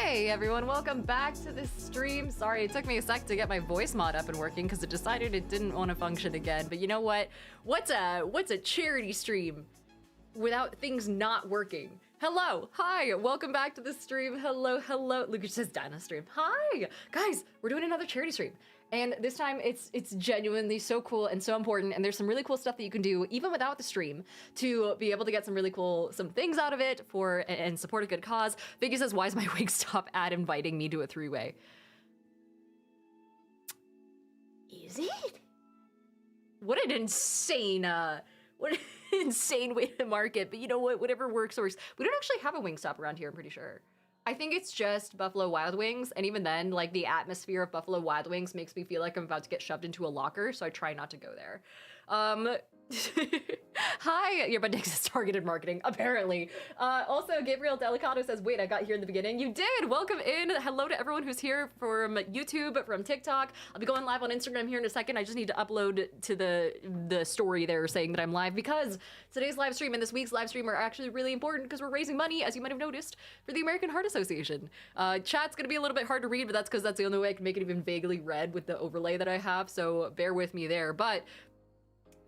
Hey everyone, welcome back to the stream. Sorry, it took me a sec to get my voice mod up and working because it decided it didn't want to function again. But you know what? What's a charity stream without things not working? Hello, hi, welcome back to the stream. Hello. Lucas says Dino stream. Hi, guys, we're doing another charity stream. And this time it's genuinely so cool and so important, and there's some really cool stuff that you can do even without the stream to be able to get some things out of it and support a good cause. Vicky says, why is my Wingstop ad inviting me to a three-way? Is it? What an insane way to market, but you know what, whatever works. We don't actually have a Wingstop around here, I'm pretty sure. I think it's just Buffalo Wild Wings, and even then, like, the atmosphere of Buffalo Wild Wings makes me feel like I'm about to get shoved into a locker, so I try not to go there. Hi, yeah, but Nick says targeted marketing, apparently. Also, Gabriel Delicato says, wait, I got here in the beginning. You did! Welcome in. Hello to everyone who's here from YouTube, from TikTok. I'll be going live on Instagram here in a second. I just need to upload to the story there saying that I'm live, because today's live stream and this week's live stream are actually really important because we're raising money, as you might have noticed, for the American Heart Association. Chat's gonna be a little bit hard to read, but that's because that's the only way I can make it even vaguely red with the overlay that I have, so bear with me there. But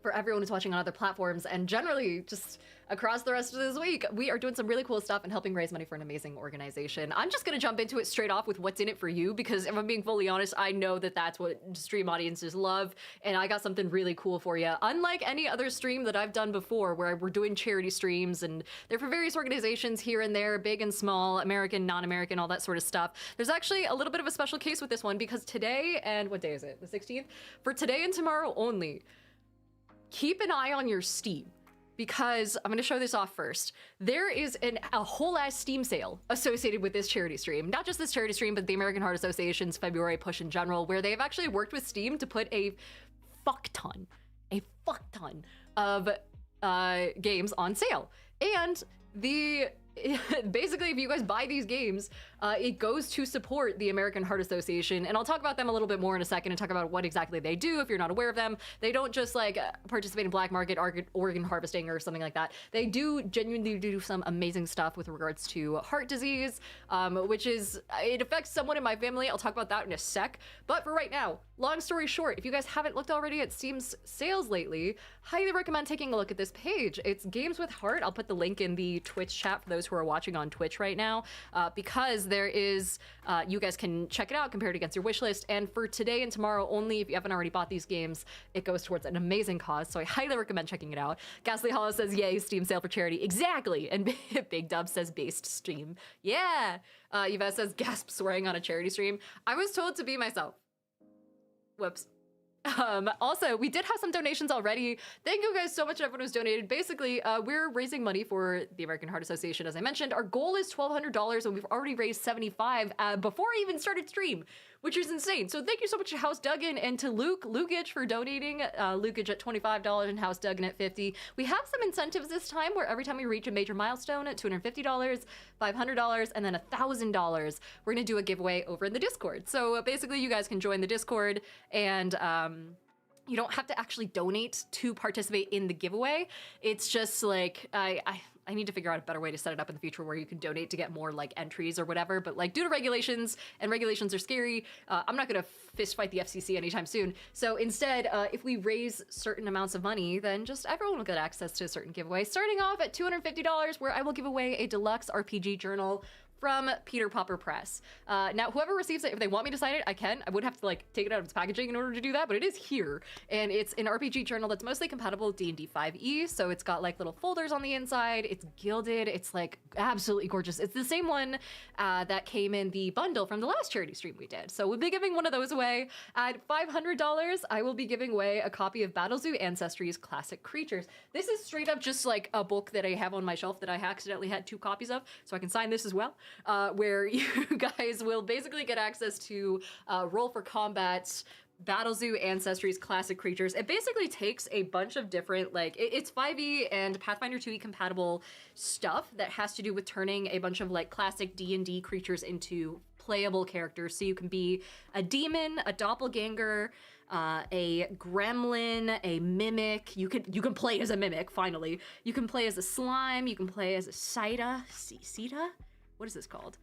for everyone who's watching on other platforms and generally just across the rest of this week, we are doing some really cool stuff and helping raise money for an amazing organization. I'm just gonna jump into it straight off with what's in it for you, because if I'm being fully honest, I know that that's what stream audiences love, and I got something really cool for you. Unlike any other stream that I've done before where we're doing charity streams and they're for various organizations here and there, big and small, American, non-American, all that sort of stuff, there's actually a little bit of a special case with this one, because today, and what day is it? The 16th? For today and tomorrow only, keep an eye on your Steam, because I'm gonna show this off first. There is a whole ass Steam sale associated with this charity stream. Not just this charity stream, but the American Heart Association's February push in general, where they've actually worked with Steam to put a fuck ton of games on sale. And basically, if you guys buy these games, it goes to support the American Heart Association, and I'll talk about them a little bit more in a second and talk about what exactly they do if you're not aware of them. They don't just like participate in black market organ harvesting or something like that. They do genuinely do some amazing stuff with regards to heart disease, which it affects someone in my family. I'll talk about that in a sec. But for right now, long story short, if you guys haven't looked already at Steam's sales lately, highly recommend taking a look at this page. It's Games with Heart. I'll put the link in the Twitch chat for those who are watching on Twitch right now, because there is, you guys can check it out, compare it against your wish list, and for today and tomorrow only, if you haven't already bought these games, it goes towards an amazing cause, so I highly recommend checking it out. Ghastly Hollow says, yay, Steam sale for charity. Exactly, and Big Dub says, based stream. Yeah! Yvette says, gasp, swearing on a charity stream. I was told to be myself. Whoops. Also, we did have some donations already. Thank you guys so much, everyone who's donated. Basically, we're raising money for the American Heart Association, as I mentioned. Our goal is $1,200, and we've already raised $75 before I even started stream, which is insane. So thank you so much to House Duggan and to Lukage for donating. Lukage at $25 and House Duggan at $50. We have some incentives this time where every time we reach a major milestone at $250, $500, and then $1,000, we're gonna do a giveaway over in the Discord. So basically, you guys can join the Discord, and you don't have to actually donate to participate in the giveaway. It's just like, I need to figure out a better way to set it up in the future where you can donate to get more like entries or whatever, but like due to regulations, and regulations are scary, I'm not gonna fist fight the FCC anytime soon. So instead, if we raise certain amounts of money, then just everyone will get access to a certain giveaway, starting off at $250, where I will give away a deluxe RPG journal from Peter Popper Press. Now, whoever receives it, if they want me to sign it, I can. I would have to like take it out of its packaging in order to do that, but it is here. And it's an RPG journal that's mostly compatible with D&D 5e, so it's got like little folders on the inside, it's gilded, it's like absolutely gorgeous. It's the same one that came in the bundle from the last charity stream we did. So we'll be giving one of those away. At $500, I will be giving away a copy of Battlezoo Ancestry's Classic Creatures. This is straight up just like a book that I have on my shelf that I accidentally had 2 copies of, so I can sign this as well. Where you guys will basically get access to Roll for Combat's Battlezoo Ancestry's Classic Creatures. It basically takes a bunch of different, like, it's 5e and Pathfinder 2e compatible stuff that has to do with turning a bunch of like classic D&D creatures into playable characters. So you can be a demon, a doppelganger, a gremlin, a mimic. You can play as a mimic, finally. You can play as a slime, you can play as a Sita? What is this called?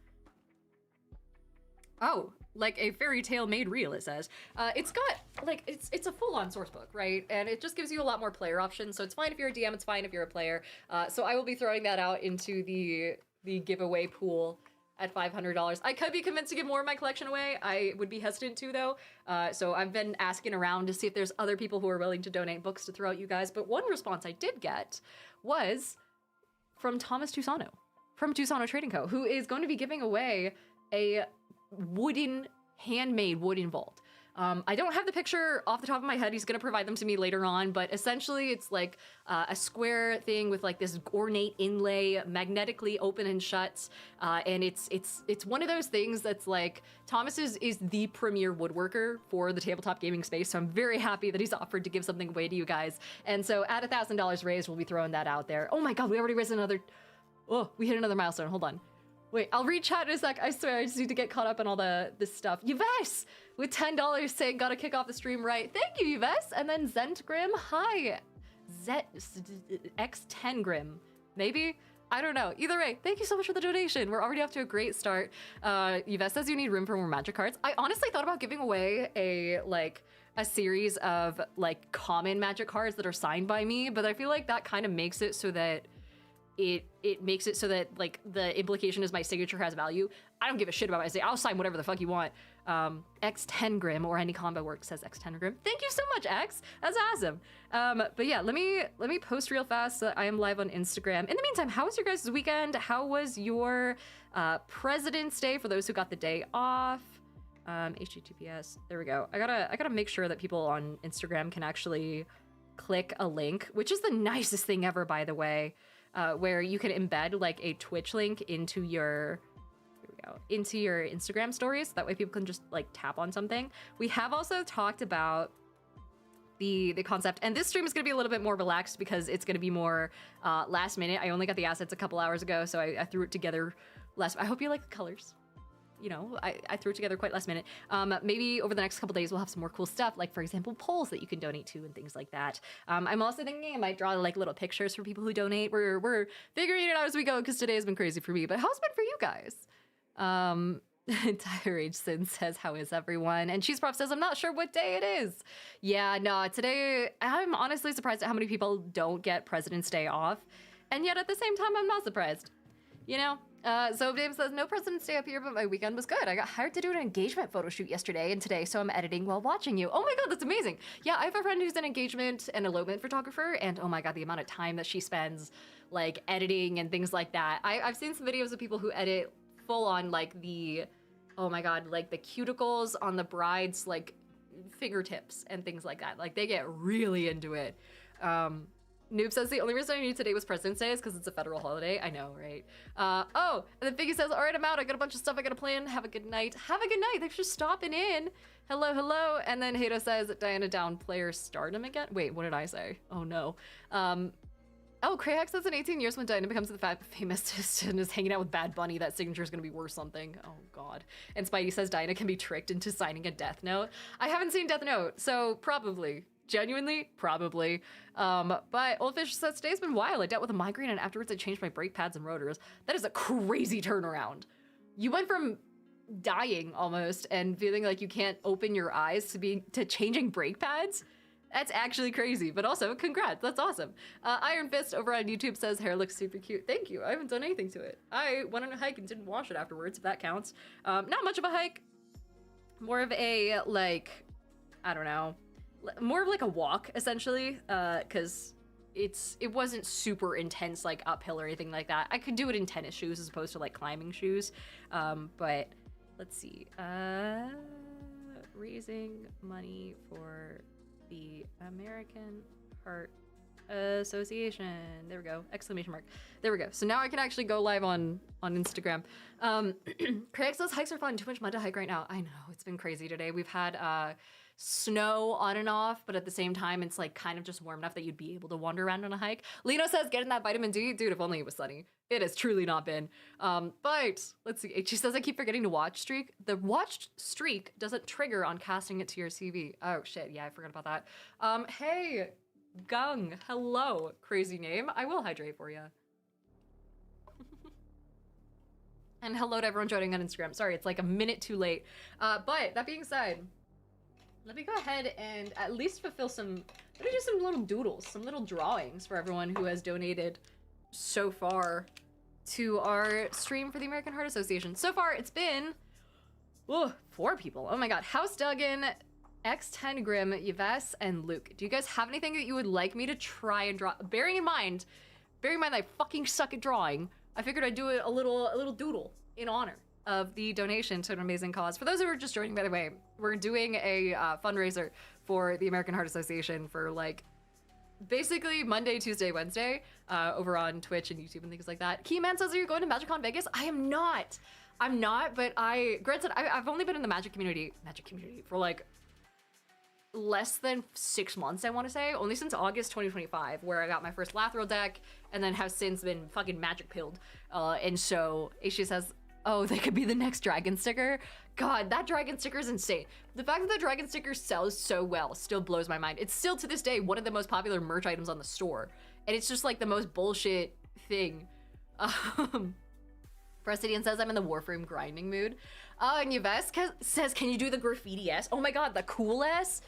Oh, like a fairy tale made real, it says. It's got, like, it's a full-on source book, right? And it just gives you a lot more player options, so it's fine if you're a DM, it's fine if you're a player. So I will be throwing that out into the giveaway pool at $500. I could be convinced to give more of my collection away. I would be hesitant to, though. So I've been asking around to see if there's other people who are willing to donate books to throw at you guys. But one response I did get was from Thomas Tusano, from Tusano Trading Co., who is going to be giving away a handmade wooden vault. I don't have the picture off the top of my head. He's gonna provide them to me later on, but essentially it's like a square thing with like this ornate inlay, magnetically open and shuts, and it's one of those things that's like, Thomas is the premier woodworker for the tabletop gaming space, so I'm very happy that he's offered to give something away to you guys. And so at $1,000 raised, we'll be throwing that out there. Oh my god, we already raised another, oh, we hit another milestone, hold on. Wait, I'll read chat in a sec. I swear, I just need to get caught up in all this stuff. Yves with $10 saying, gotta kick off the stream right. Thank you, Yves. And then Zentgrim, hi. X10grim, maybe? I don't know. Either way, thank you so much for the donation. We're already off to a great start. Yves says you need room for more magic cards. I honestly thought about giving away a series of like common magic cards that are signed by me, but I feel like that kind of makes it so that it makes it so that like the implication is my signature has value. I don't give a shit about my signature. I'll sign whatever the fuck you want. X10grim or any combo work says X10grim. Thank you so much, X. That's awesome. But yeah, let me post real fast so I am live on Instagram. In the meantime, how was your guys' weekend? How was your President's Day for those who got the day off? HTTPS. There we go. I gotta make sure that people on Instagram can actually click a link, which is the nicest thing ever, by the way. Where you can embed like a Twitch link into your Instagram stories. That way people can just like tap on something. We have also talked about the concept, and this stream is going to be a little bit more relaxed because it's going to be more last minute. I only got the assets a couple hours ago, so I threw it together last. I hope you like the colors. You know, I threw it together quite last minute. Maybe over the next couple days, we'll have some more cool stuff, like, for example, polls that you can donate to and things like that. I'm also thinking I might draw, like, little pictures for people who donate. We're figuring it out as we go, because today has been crazy for me. But how's it been for you guys? Tirage Sin says, how is everyone? And Cheese Prof says, I'm not sure what day it is. Yeah, no, today, I'm honestly surprised at how many people don't get President's Day off. And yet, at the same time, I'm not surprised. You know? So Dave says, no President's Day up here, but my weekend was good. I got hired to do an engagement photo shoot yesterday and today, so I'm editing while watching you. Oh my god, that's amazing. Yeah, I have a friend who's an engagement and elopement photographer, and oh my god, the amount of time that she spends, like, editing and things like that. I've seen some videos of people who edit full on, like, oh my god, like, the cuticles on the bride's, like, fingertips and things like that. Like, they get really into it. Noob says the only reason I knew today was President's Day is because it's a federal holiday. I know, right? Oh, and then Figgy says, all right, I'm out. I got a bunch of stuff I got to plan. Have a good night. Have a good night. Thanks for stopping in. Hello, hello. And then Hato says, Diana down player stardom again. Wait, what did I say? Oh, no. Oh, Krayak says in 18 years when Diana becomes the famous and is hanging out with Bad Bunny, that signature is going to be worth something. Oh, God. And Spidey says Diana can be tricked into signing a Death Note. I haven't seen Death Note, so probably. Genuinely, probably. But Oldfish says, today's been wild. I dealt with a migraine and afterwards I changed my brake pads and rotors. That is a crazy turnaround. You went from dying almost and feeling like you can't open your eyes to changing brake pads. That's actually crazy, but also congrats. That's awesome. Iron Fist over on YouTube says hair looks super cute. Thank you. I haven't done anything to it. I went on a hike and didn't wash it afterwards, if that counts. Not much of a hike. More of a, like, I don't know, more of like a walk essentially, because it wasn't super intense, like uphill or anything like that. I could do it in tennis shoes as opposed to like climbing shoes. But let's see, raising money for the American Heart Association. There we go, exclamation mark. There we go. So now I can actually go live on Instagram. Craig says hikes are fun. Too much mud to hike right now. I know, it's been crazy today. We've had snow on and off, but at the same time, it's like kind of just warm enough that you'd be able to wander around on a hike. Lino says, getting that vitamin D. Dude, if only it was sunny. It has truly not been. But let's see. She says, I keep forgetting to watch streak. The watched streak doesn't trigger on casting it to your CV. Oh shit, yeah, I forgot about that. Hey, Gung, hello. Crazy name. I will hydrate for you. And hello to everyone joining on Instagram. Sorry, it's like a minute too late. But that being said, let me go ahead and at least fulfill some, let me do some little doodles, some little drawings for everyone who has donated so far to our stream for the American Heart Association. So far, it's been, 4 people. Oh my God. House Duggan, X10 Grim, Yves, and Luke. Do you guys have anything that you would like me to try and draw? Bearing in mind that I fucking suck at drawing, I figured I'd do a little doodle in honor of the donation to an amazing cause. For those who are just joining, by the way, we're doing a fundraiser for the American Heart Association for like basically Monday, Tuesday, Wednesday, over on Twitch and YouTube and things like that. Keyman says, are you going to MagicCon Vegas? I am not. I'm not, but granted, I've only been in the Magic community for like less than 6 months, I want to say. Only since August 2025, where I got my first Lathril deck, and then have since been fucking magic pilled. And so Aisha says, oh, they could be the next dragon sticker. God, that dragon sticker is insane. The fact that the dragon sticker sells so well still blows my mind. It's still to this day one of the most popular merch items on the store. And it's just like the most bullshit thing. Prestidian says I'm in the Warframe grinding mood. And Yves says, can you do the graffiti S? Oh my God, the cool S?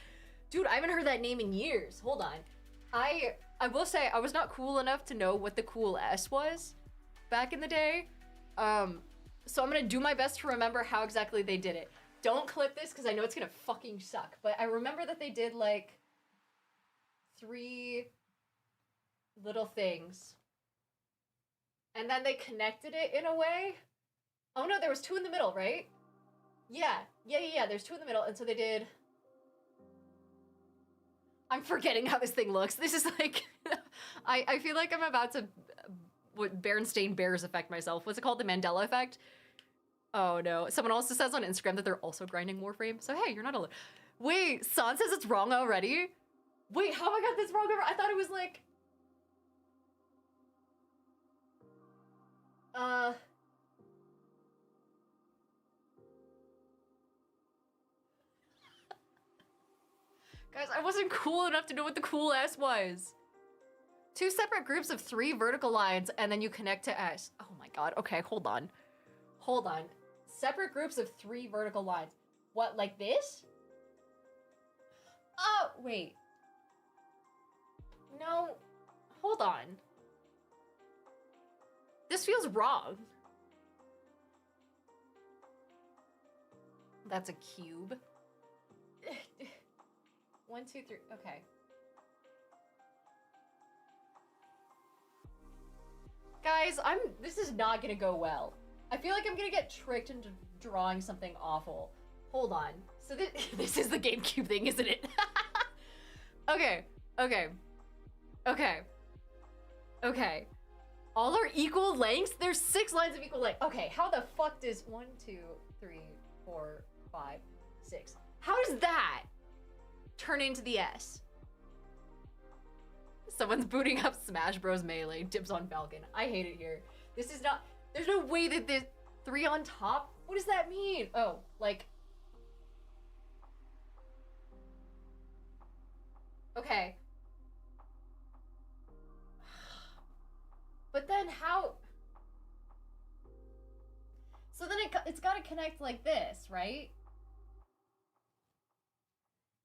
Dude, I haven't heard that name in years. Hold on. I will say I was not cool enough to know what the cool S was back in the day. So I'm gonna do my best to remember how exactly they did it. Don't clip this because I know it's gonna fucking suck. But I remember that they did like 3 little things. And then they connected it in a way. Oh no, there was 2 in the middle, right? Yeah. There's 2 in the middle, and so they did. I'm forgetting how this thing looks. This is like, I feel like I'm about to, what Berenstain Bears affect myself. What's it called? The Mandela effect? Oh no. Someone also says on Instagram that they're also grinding Warframe. So hey, you're not alone. Wait, San says it's wrong already? Wait, how have I got this wrong? I thought it was like, guys, I wasn't cool enough to know what the cool S was. 2 separate groups of 3 vertical lines, and then you connect to S. Oh my God. Okay, hold on. Separate groups of 3 vertical lines. What, like this? Oh, wait. No, hold on. This feels wrong. That's a cube. 1, 2, 3, okay. Guys, this is not gonna go well. I feel like I'm gonna get tricked into drawing something awful. Hold on. So this is the GameCube thing, isn't it? Okay. All are equal lengths? There's 6 lines of equal length. Okay, how the fuck does 1, 2, 3, 4, 5, 6. How does that turn into the S? Someone's booting up Smash Bros. Melee. Dibs on Falcon. I hate it here. This is not... There's no way that there's 3 on top? What does that mean? Oh, like... Okay. But then how... So then it's got to connect like this, right?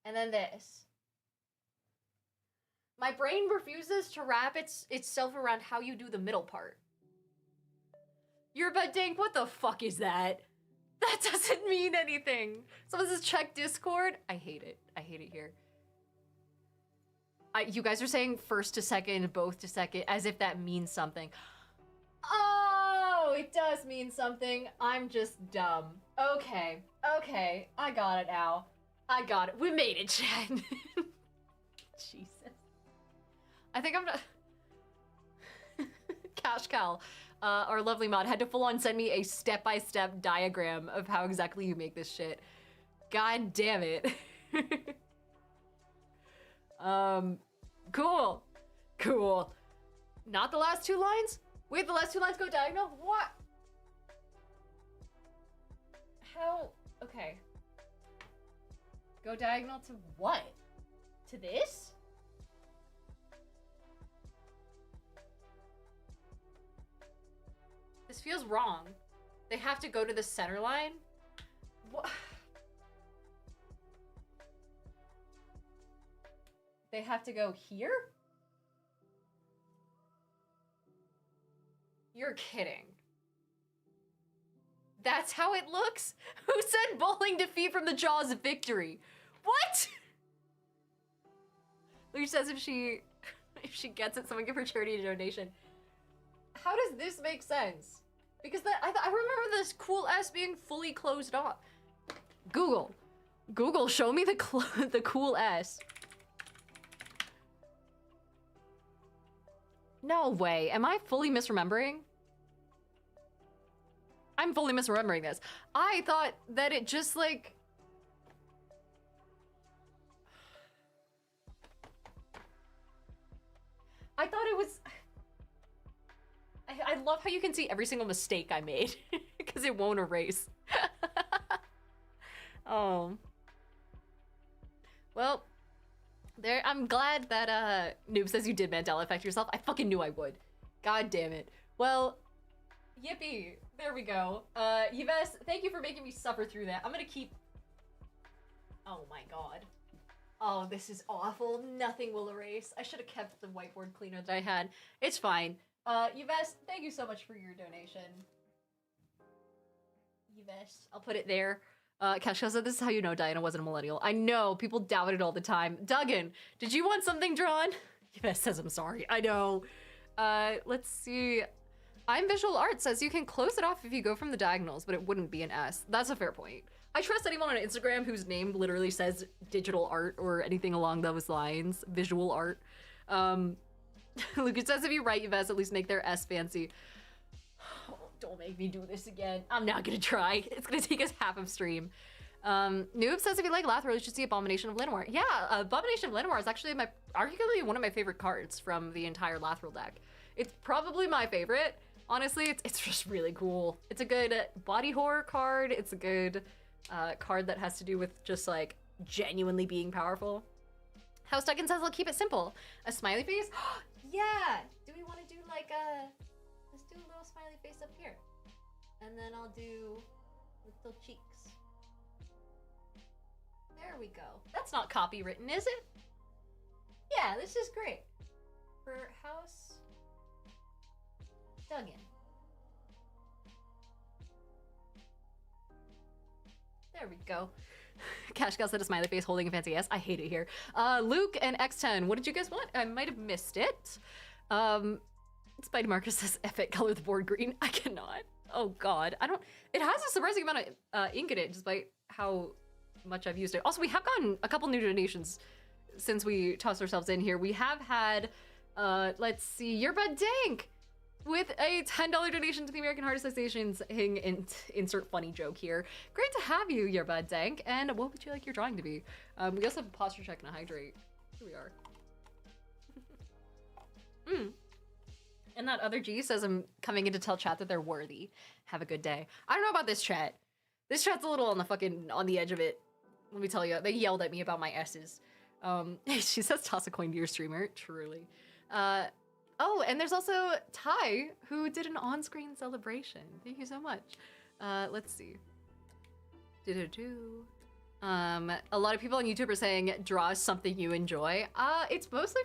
And then this. My brain refuses to wrap itself around how you do the middle part. You're about Dank, what the fuck is that? That doesn't mean anything. Someone says check Discord. I hate it. I hate it here. You guys are saying first to second, both to second, as if that means something. Oh, it does mean something. I'm just dumb. Okay. I got it now. I got it. We made it, Chad. Jesus. I think I'm not... Cash Cal, our lovely mod, had to full on send me a step-by-step diagram of how exactly you make this shit. God damn it. Cool. Not the last 2 lines? Wait, the last 2 lines go diagonal? What? How? Okay. Go diagonal to what? To this? This feels wrong. They have to go to the center line? What? They have to go here? You're kidding. That's how it looks? Who said bowling defeat from the jaws of victory? What? Luke says if she gets it, someone give her charity a donation. How does this make sense? Because I remember this cool S being fully closed off. Google, show me the cool S. No way. Am I fully misremembering? I'm fully misremembering this. I thought that it just like... I thought it was... I love how you can see every single mistake I made because it won't erase. Oh. Well, there. I'm glad that Noob says you did Mandela effect yourself. I fucking knew I would. God damn it. Well, yippee. There we go. Yves, thank you for making me suffer through that. I'm gonna keep... Oh my god. Oh, this is awful. Nothing will erase. I should have kept the whiteboard cleaner that I had. It's fine. Yves, thank you so much for your donation. Yves, I'll put it there. Keshka said, this is how you know Diana wasn't a millennial. I know, people doubt it all the time. Duggan, did you want something drawn? Yves says, I'm sorry. I know. Let's see. I'm Visual Art says you can close it off if you go from the diagonals, but it wouldn't be an S. That's a fair point. I trust anyone on Instagram whose name literally says digital art or anything along those lines. Visual art. Lucas says if you write Yves, at least make their S fancy. Oh, don't make me do this again. I'm not gonna try. It's gonna take us half of stream. Noob says if you like Lathril, you should see Abomination of Lenoir. Yeah, Abomination of Lenoir is actually arguably one of my favorite cards from the entire Lathril deck. It's probably my favorite. Honestly, it's just really cool. It's a good body horror card. It's a good card that has to do with just like genuinely being powerful. House Duggan says I'll keep it simple. A smiley face? Yeah! Do we want to do like let's do a little smiley face up here. And then I'll do little cheeks. There we go. That's not copywritten, is it? Yeah, this is great. For House Duggan. There we go. Cash Gal said a smiley face holding a fancy ass. I hate it here. Luke and X10, what did you guys want? I might have missed it. Spidey Marcus says, F it, color the board green. I cannot. Oh God, I don't, it has a surprising amount of ink in it despite how much I've used it. Also, we have gotten a couple new donations since we tossed ourselves in here. We have had, let's see, Yerbud Dank with a $10 donation to the American Heart Association's insert funny joke here. Great to have you, Yerbud Dank. And what would you like your drawing to be? We also have a posture check and a hydrate. Here we are. And that other G says I'm coming in to tell chat that they're worthy. Have a good day. I don't know about this chat. This chat's a little on the edge of it. Let me tell you, they yelled at me about my S's. She says toss a coin to your streamer. Truly. Oh, and there's also Ty, who did an on-screen celebration. Thank you so much. Let's see. A lot of people on YouTube are saying, draw something you enjoy. It's mostly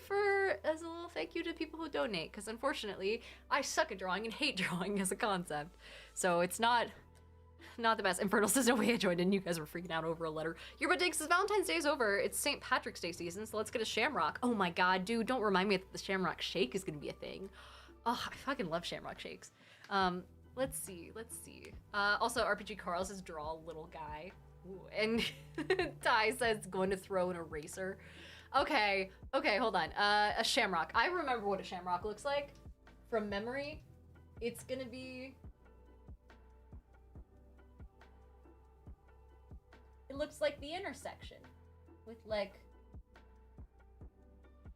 as a little thank you to people who donate, because unfortunately, I suck at drawing and hate drawing as a concept. So it's not the best. Infernal says, no way I joined in. You guys were freaking out over a letter. Yerba Dink says, Valentine's Day is over. It's St. Patrick's Day season, so let's get a Shamrock. Oh my God, dude, don't remind me that the Shamrock Shake is gonna be a thing. Oh, I fucking love Shamrock Shakes. Let's see. Also, RPG Carl says, draw a little guy. Ooh, and Ty says, going to throw an eraser. Okay, hold on. A Shamrock. I remember what a Shamrock looks like from memory. It's gonna be... It looks like the intersection with like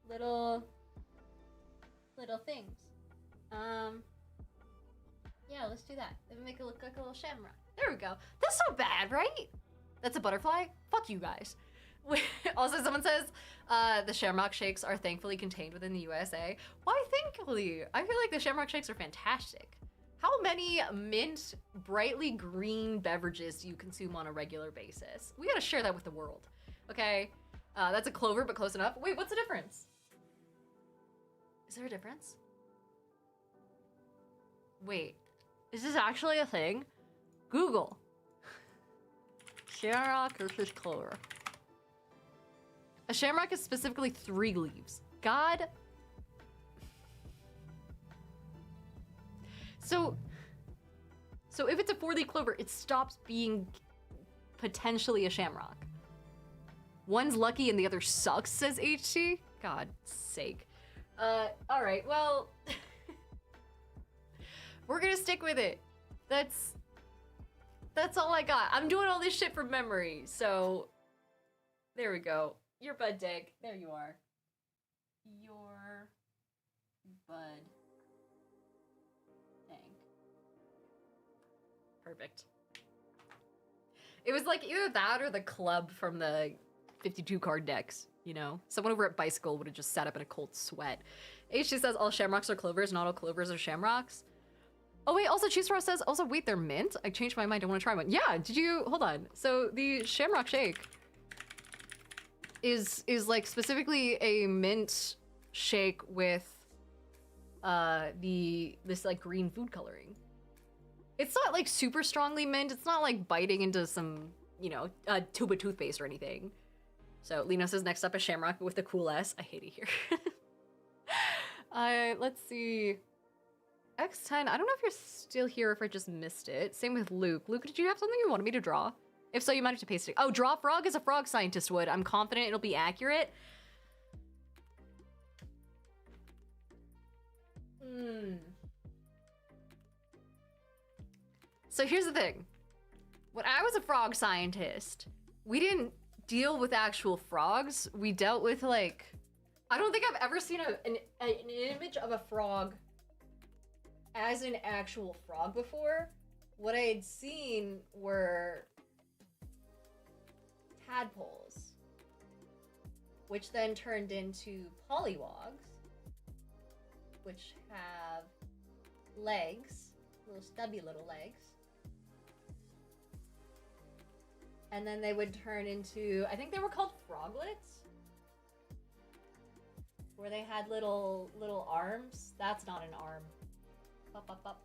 little things. Yeah, let's do that. Make it look like a little shamrock. There we go. That's not bad, right? That's a butterfly? Fuck you guys. Also, someone says the Shamrock Shakes are thankfully contained within the USA. Why thankfully? I feel like the Shamrock Shakes are fantastic. How many mint, brightly green beverages do you consume on a regular basis? We gotta share that with the world, okay? That's a clover, but close enough. Wait, what's the difference? Is there a difference? Wait, is this actually a thing? Google. Shamrock versus clover. A shamrock is specifically 3 leaves. God. So if it's a 4-leaf clover, it stops being potentially a shamrock. One's lucky and the other sucks, says HT. God's sake. All right, well, we're gonna stick with it. That's all I got. I'm doing all this shit from memory, so there we go. Your bud dig. There you are. Your bud dang. Perfect. It was like either that or the club from the 52 card decks, you know? Someone over at Bicycle would have just sat up in a cold sweat. HG says all shamrocks are clovers, not all clovers are shamrocks. Oh wait, also Cheese Ross says, also wait, they're mint? I changed my mind, I want to try one. Yeah, did you, hold on. So the Shamrock Shake is like specifically a mint shake with this like green food coloring. It's not like super strongly mint, it's not like biting into some, you know, tube of toothpaste or anything. So Lena says next up a Shamrock with the cool S. I hate it here. Let's see. X10, I don't know if you're still here or if I just missed it. Same with Luke. Luke, did you have something you wanted me to draw? If so, you might have to paste it. Oh, draw frog as a frog scientist would. I'm confident it'll be accurate. So here's the thing. When I was a frog scientist, we didn't deal with actual frogs. We dealt with like, I don't think I've ever seen an image of a frog as an actual frog before. What I had seen were tadpoles, which then turned into polywogs, which have legs, little stubby little legs. And then they would turn into, I think they were called froglets, where they had little arms. That's not an arm. Up.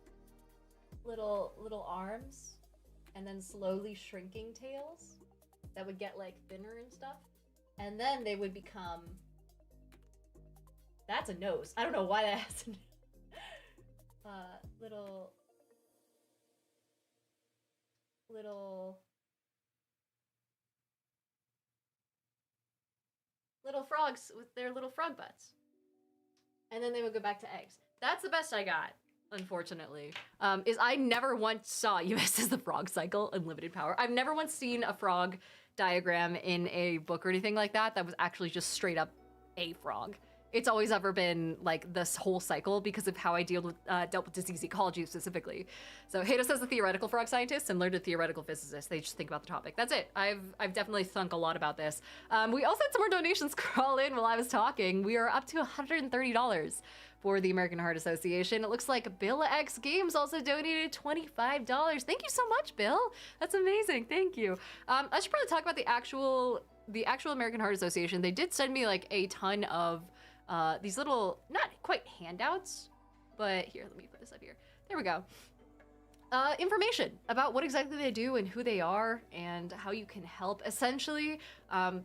Little arms, and then slowly shrinking tails that would get like thinner and stuff. And then they would become, that's a nose. I don't know why that has little frogs with their little frog butts. And then they would go back to eggs. That's the best I got, unfortunately. Is I never once saw, US says the frog cycle, unlimited power. I've never once seen a frog diagram in a book or anything like that that was actually just straight up a frog. It's always ever been like this whole cycle because of how I dealt with disease ecology specifically. So Hato says the theoretical frog scientist, similar to theoretical physicists, they just think about the topic. That's it. I've definitely thunk a lot about this. We also had some more donations crawl in while I was talking. We are up to $130 for the American Heart Association. It looks like Bill X Games also donated $25. Thank you so much, Bill. That's amazing. Thank you. I should probably talk about the actual American Heart Association. They did send me like a ton of these little, not quite handouts, but here, let me put this up here. There we go. Information about what exactly they do and who they are and how you can help. Essentially,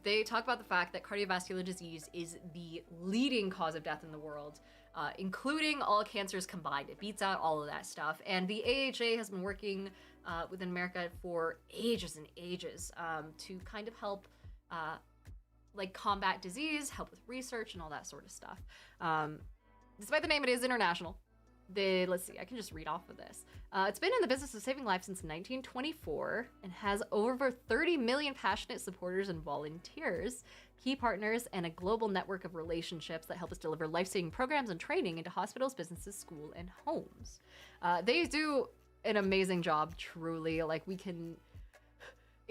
they talk about the fact that cardiovascular disease is the leading cause of death in the world, including all cancers combined. It beats out all of that stuff. And the AHA has been working within America for ages and ages to kind of help like combat disease, help with research and all that sort of stuff. Despite the name, it is international. Let's see, I can just read off of this. It's been in the business of saving lives since 1924 and has over 30 million passionate supporters and volunteers, key partners, and a global network of relationships that help us deliver life-saving programs and training into hospitals, businesses, school, and homes. They do an amazing job, truly. Like, we can...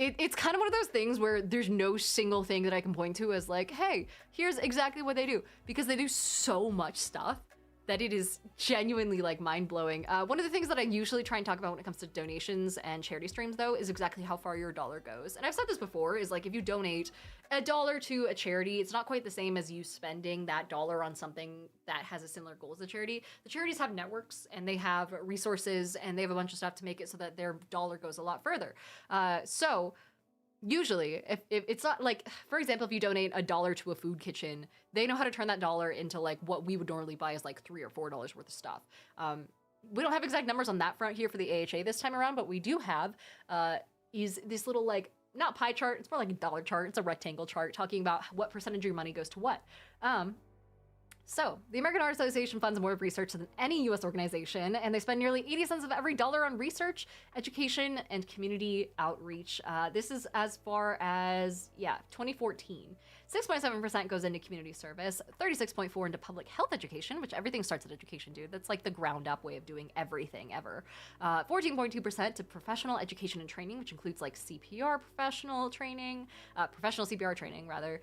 It's kind of one of those things where there's no single thing that I can point to as like, hey, here's exactly what they do. Because they do so much stuff that it is genuinely like mind-blowing. One of the things that I usually try and talk about when it comes to donations and charity streams though is exactly how far your dollar goes. And I've said this before, is like if you donate $1 to a charity, it's not quite the same as you spending that dollar on something that has a similar goal as the charity. The charities have networks and they have resources and they have a bunch of stuff to make it so that their dollar goes a lot further. So usually, if it's not like, for example, if you donate $1 to a food kitchen, they know how to turn that dollar into like what we would normally buy as like $3 or $4 worth of stuff. We don't have exact numbers on that front here for the AHA this time around, but we do have is this little like, not pie chart, it's more like a dollar chart. It's a rectangle chart talking about what percentage of your money goes to what. So, the American Heart Association funds more research than any US organization, and they spend nearly 80 cents of every dollar on research, education, and community outreach. This is as far as, 2014. 6.7% goes into community service, 36.4% into public health education, which everything starts at education, dude. That's like the ground up way of doing everything ever. 14.2% to professional education and training, which includes like CPR professional training, professional CPR training rather,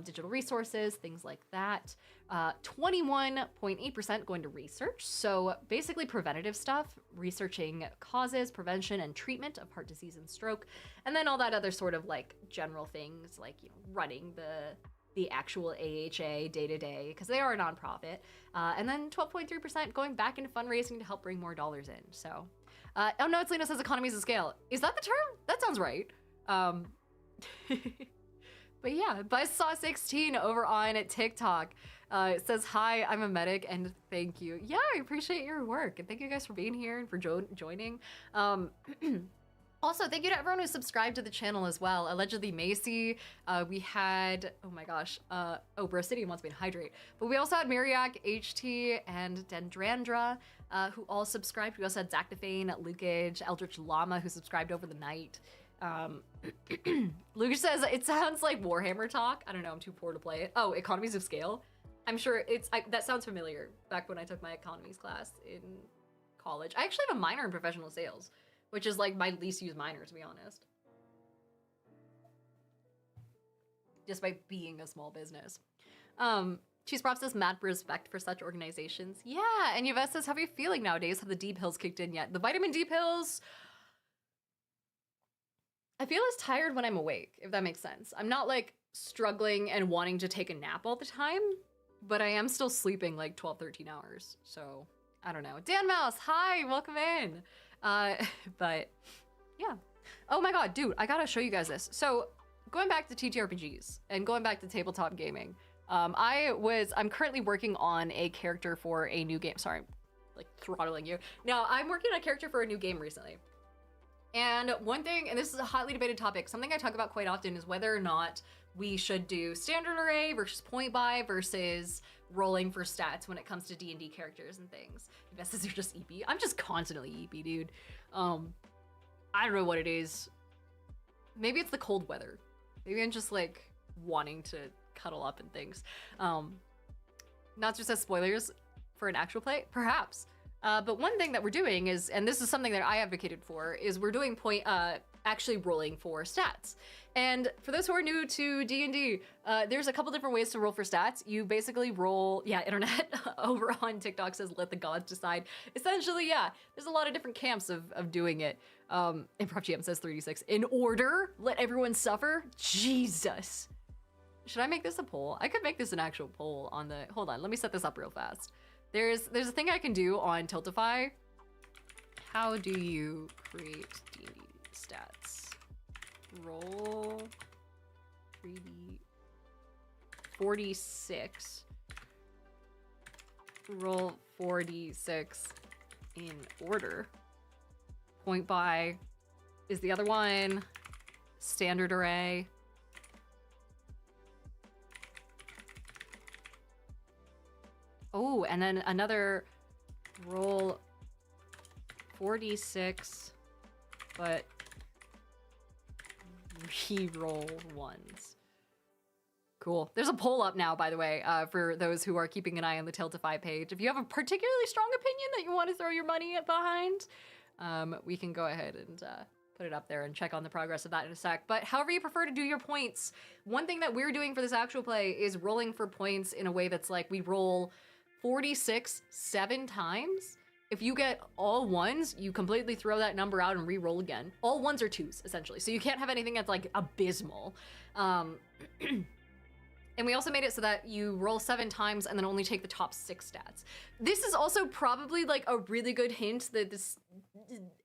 digital resources, things like that. 21.8% going to research. So basically preventative stuff, researching causes, prevention, and treatment of heart disease and stroke. And then all that other sort of like general things like, running the actual AHA day to day, because they are a nonprofit. And then 12.3% going back into fundraising to help bring more dollars in. So, oh no, it's Lena says economies of scale. Is that the term? That sounds right. But yeah, Buzzsaw16 over on TikTok says, hi, I'm a medic, and thank you. Yeah, I appreciate your work, and thank you guys for being here and for joining. Also, thank you to everyone who subscribed to the channel as well. Allegedly Macy, we had, oh my gosh, Bro City wants me to hydrate. But we also had Miriak, HT, and Dendrandra, who all subscribed. We also had Zactafane, Lukage, Eldritch Llama, who subscribed over the night. Lucas says, it sounds like Warhammer talk. I don't know, I'm too poor to play it. Oh, economies of scale. I'm sure that sounds familiar back when I took my economies class in college. I actually have a minor in professional sales, which is like my least used minor, to be honest. Just by being a small business. Cheese Props says, mad respect for such organizations. Yeah, and Yves says, how are you feeling nowadays? Have the D pills kicked in yet? The vitamin D pills, I feel as tired when I'm awake, if that makes sense. I'm not like struggling and wanting to take a nap all the time, but I am still sleeping like 12, 13 hours. So I don't know. Dan Mouse, hi, welcome in. But yeah. Oh my God, dude, I gotta show you guys this. So going back to TTRPGs and going back to tabletop gaming, I'm currently working on a character for a new game. Sorry, like throttling you. Now I'm working on a character for a new game recently. And one thing, and this is a hotly debated topic, something I talk about quite often is whether or not we should do standard array versus point buy versus rolling for stats when it comes to D&D characters and things. Investors are just EP. I'm just constantly EP, dude. I don't know what it is. Maybe it's the cold weather. Maybe I'm just like wanting to cuddle up and things. Not just as spoilers for an actual play, perhaps. But one thing that we're doing is, and this is something that I advocated for, is we're doing actually rolling for stats. And for those who are new to D&D, there's a couple different ways to roll for stats. You basically roll, internet over on TikTok says, let the gods decide. Essentially, there's a lot of different camps of doing it. Improv GM says 3d6. In order, let everyone suffer. Jesus. Should I make this a poll? I could make this an actual poll on the, hold on, let me set this up real fast. There's a thing I can do on Tiltify. How do you create D&D stats? Roll 3D 46. Roll 46 in order. Point buy is the other one. Standard array. Oh, and then another roll 46, but re-roll ones. Cool. There's a poll up now, by the way, for those who are keeping an eye on the Tiltify page. If you have a particularly strong opinion that you want to throw your money behind, we can go ahead and put it up there and check on the progress of that in a sec. But however you prefer to do your points, one thing that we're doing for this actual play is rolling for points in a way that's like we roll 46 7 times. If you get all ones, you completely throw that number out and re-roll again. All ones or twos, essentially. So you can't have anything that's like abysmal. And we also made it so that you roll 7 times and then only take the top 6 stats. This is also probably like a really good hint that this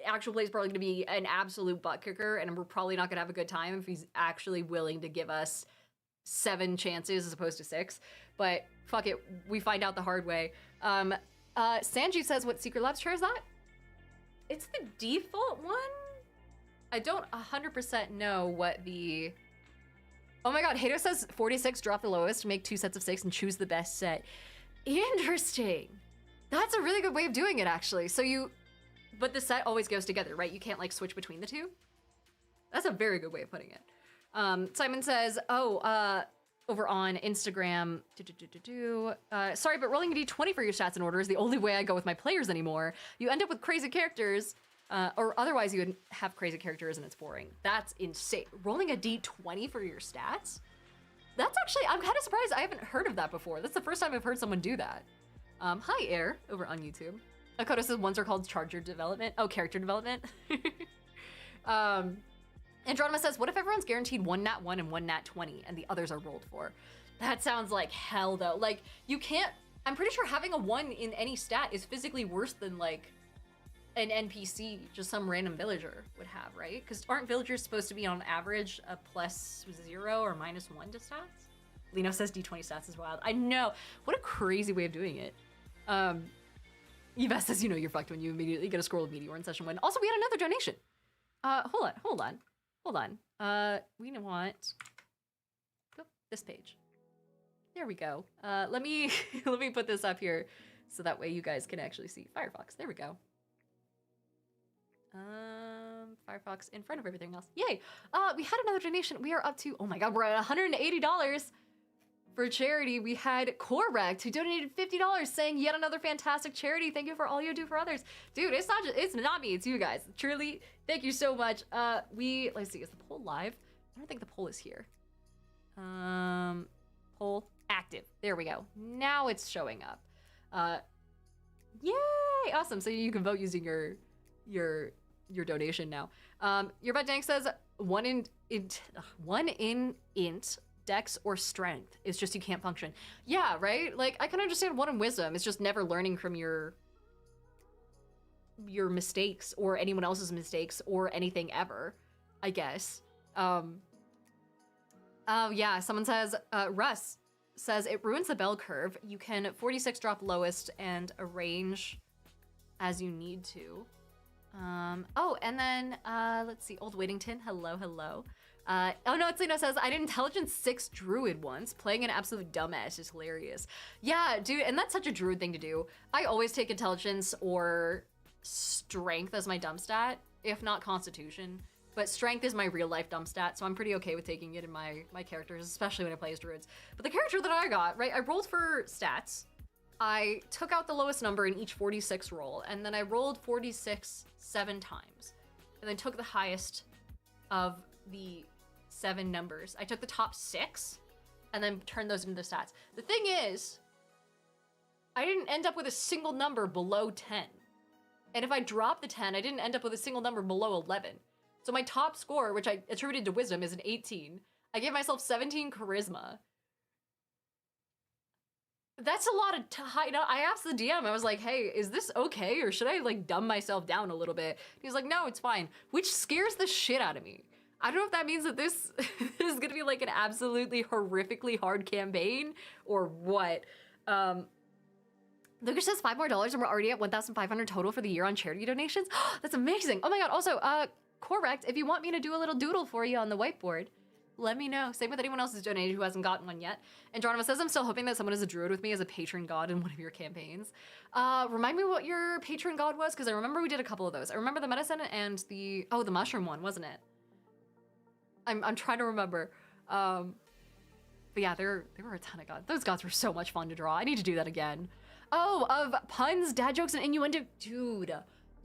actual play is probably gonna be an absolute butt kicker, and we're probably not gonna have a good time if he's actually willing to give us 7 chances as opposed to 6. But fuck it, we find out the hard way. Sanji says, what Secret Labs chair is that? It's the default one? I don't 100% know what the... Oh my god, Hato says 46, drop the lowest, make 2 sets of 6, and choose the best set. Interesting. That's a really good way of doing it, actually. So you... But the set always goes together, right? You can't, like, switch between the two? That's a very good way of putting it. Simon says, over on Instagram, sorry, but rolling a d20 for your stats and order is the only way I go with my players anymore. You end up with crazy characters, or otherwise you would have crazy characters and it's boring. That's insane. Rolling a d20 for your stats? That's actually, I'm kind of surprised I haven't heard of that before. That's the first time I've heard someone do that. Hi, Air, over on YouTube. Akoto says ones are called character development. Oh, character development. Andronima says, what if everyone's guaranteed 1 nat 1 and 1 nat 20 and the others are rolled for? That sounds like hell though. Like, you can't, I'm pretty sure having a 1 in any stat is physically worse than like an NPC, just some random villager would have, right? Because aren't villagers supposed to be on average a +0 or -1 to stats? Lino says D20 stats is wild. I know, what a crazy way of doing it. Yves says, you know you're fucked when you immediately get a scroll of Meteor in session 1. Also, we had another donation. Hold on. We want this page. There we go. Let me let me put this up here so that way you guys can actually see Firefox. There we go. Firefox in front of everything else. Yay! We had another donation. We are up to, oh my god, we're at $180 for charity. We had Correct, who donated $50, saying yet another fantastic charity. Thank you for all you do for others. Dude, it's not me, it's you guys. Truly, thank you so much. Let's see, is the poll live? I don't think the poll is here. Poll active. There we go. Now it's showing up. Yay! Awesome. So you can vote using your donation now. Your Bud Dank says one in int, dex, or strength. It's just you can't function. Yeah, right? Like, I can understand one in wisdom. It's just never learning from your mistakes or anyone else's mistakes or anything ever, I guess. Yeah, someone says, Russ says it ruins the bell curve. You can 46 drop lowest and arrange as you need to. And then, let's see, Old Whittington, hello. Oh no, it's Lino says, I did intelligence 6 druid once. Playing an absolute dumbass is hilarious. Yeah, dude, and that's such a druid thing to do. I always take intelligence or strength as my dumb stat, if not constitution. But strength is my real life dumb stat, so I'm pretty okay with taking it in my characters, especially when I play as druids. But the character that I got, right, I rolled for stats. I took out the lowest number in each 46 roll, and then I rolled 46 7 times. And then took the highest of the 7 numbers. I took the top 6, and then turned those into the stats. The thing is, I didn't end up with a single number below 10. And if I dropped the 10, I didn't end up with a single number below 11. So my top score, which I attributed to wisdom, is an 18. I gave myself 17 charisma. That's a lot of high. I asked the DM, I was like, hey, is this okay? Or should I like dumb myself down a little bit? He's like, no, it's fine. Which scares the shit out of me. I don't know if that means that this is gonna be like an absolutely horrifically hard campaign or what. Lucas says $5 more and we're already at 1,500 total for the year on charity donations. That's amazing. Oh my God. Also, Correct, if you want me to do a little doodle for you on the whiteboard, let me know. Same with anyone else who's donated who hasn't gotten one yet. And Geronimo says, I'm still hoping that someone is a druid with me as a patron god in one of your campaigns. Remind me what your patron god was, because I remember we did a couple of those. I remember the medicine and the mushroom one, wasn't it? I'm trying to remember. But yeah, there were a ton of gods. Those gods were so much fun to draw. I need to do that again. Oh, of puns, dad jokes, and innuendo. Dude,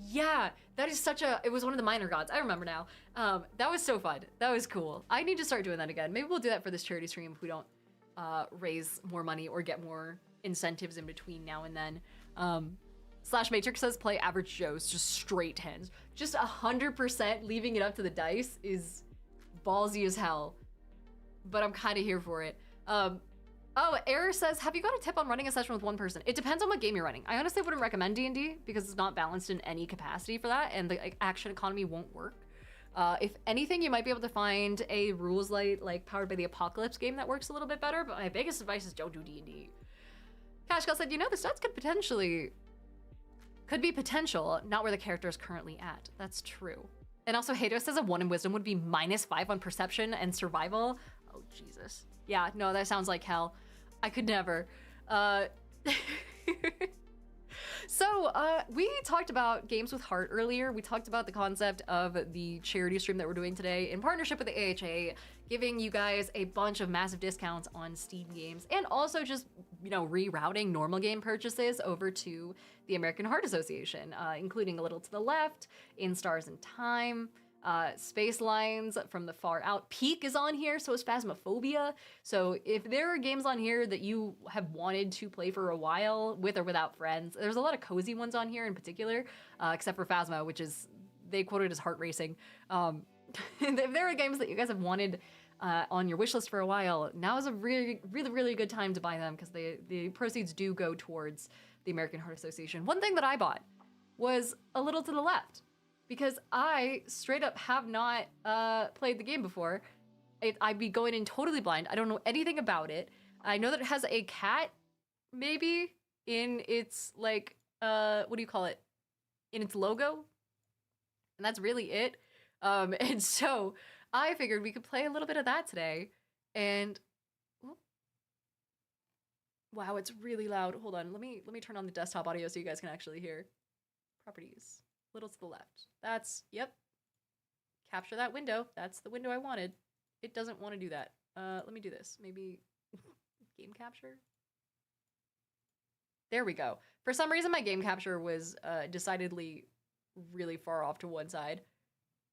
yeah, that is it was one of the minor gods. I remember now. That was so fun. That was cool. I need to start doing that again. Maybe we'll do that for this charity stream if we don't raise more money or get more incentives in between now and then. Slash Matrix says play average Joes, just straight tens. Just 100% leaving it up to the dice is ballsy as hell. But I'm kind of here for it. Oh, Error says, have you got a tip on running a session with one person? It depends on what game you're running. I honestly wouldn't recommend D&D because it's not balanced in any capacity for that, and the action economy won't work. If anything, you might be able to find a rules light, like Powered by the Apocalypse game that works a little bit better, but my biggest advice is don't do D&D. Cashgal said, you know, the stats could be potential, not where the character is currently at. That's true. And also, Hato says a 1 in Wisdom would be -5 on Perception and Survival. Oh, Jesus. Yeah, no, that sounds like hell. I could never. So, we talked about Games with Heart earlier. We talked about the concept of the charity stream that we're doing today in partnership with the AHA, giving you guys a bunch of massive discounts on Steam games, and also just, you know, rerouting normal game purchases over to the American Heart Association, including A Little to the Left, In Stars and Time, Space Lines from the Far Out. Peak is on here, so is Phasmophobia. So if there are games on here that you have wanted to play for a while, with or without friends, there's a lot of cozy ones on here in particular, except for Phasmo, which is, they quote it as heart racing. If there are games that you guys have wanted on your wish list for a while, now is a really good time to buy them, because the proceeds do go towards the American Heart Association. One thing that I bought was A Little to the Left, because I straight up have not played the game before. I'd be going in totally blind. I don't know anything about it. I know that it has a cat, maybe, in its, like, what do you call it? In its logo. And that's really it. And so I figured we could play a little bit of that today. And wow, it's really loud. Hold on, let me turn on the desktop audio so you guys can actually hear. Properties. Little to the left. That's, yep. Capture that window. That's the window I wanted. It doesn't want to do that. Let me do this. Maybe game capture? There we go. For some reason, my game capture was decidedly really far off to one side.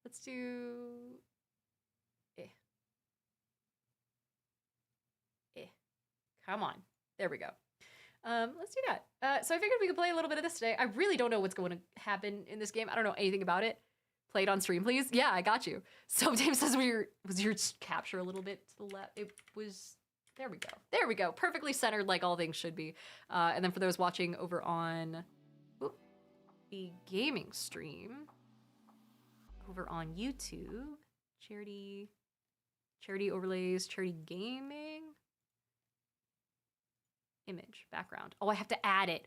Let's do... Come on. There we go. Let's do that. So I figured we could play a little bit of this today. I really don't know what's going to happen in this game. I don't know anything about it. Play it on stream, please. Yeah, I got you. So Dave says was your capture a little bit to the left? It was, there we go. There we go. Perfectly centered like all things should be. And then for those watching over on the gaming stream, over on YouTube, charity overlays, charity gaming. Image, background. Oh, I have to add it.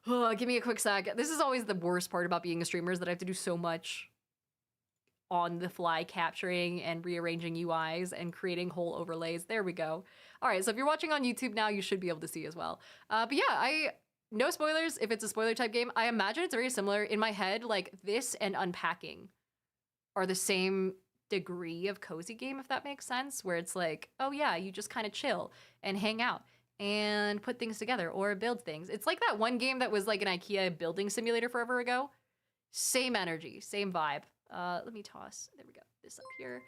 Oh, give me a quick sec. This is always the worst part about being a streamer, is that I have to do so much on the fly capturing and rearranging UIs and creating whole overlays. There we go. All right, so if you're watching on YouTube now, you should be able to see as well. But yeah, no spoilers if it's a spoiler type game. I imagine it's very similar. In my head, like this and Unpacking are the same degree of cozy game, if that makes sense, where it's like, oh yeah, you just kind of chill and hang out and put things together or build things. It's like that one game that was like an IKEA building simulator forever ago. Same energy, same vibe. Let me toss, there we go, this up here.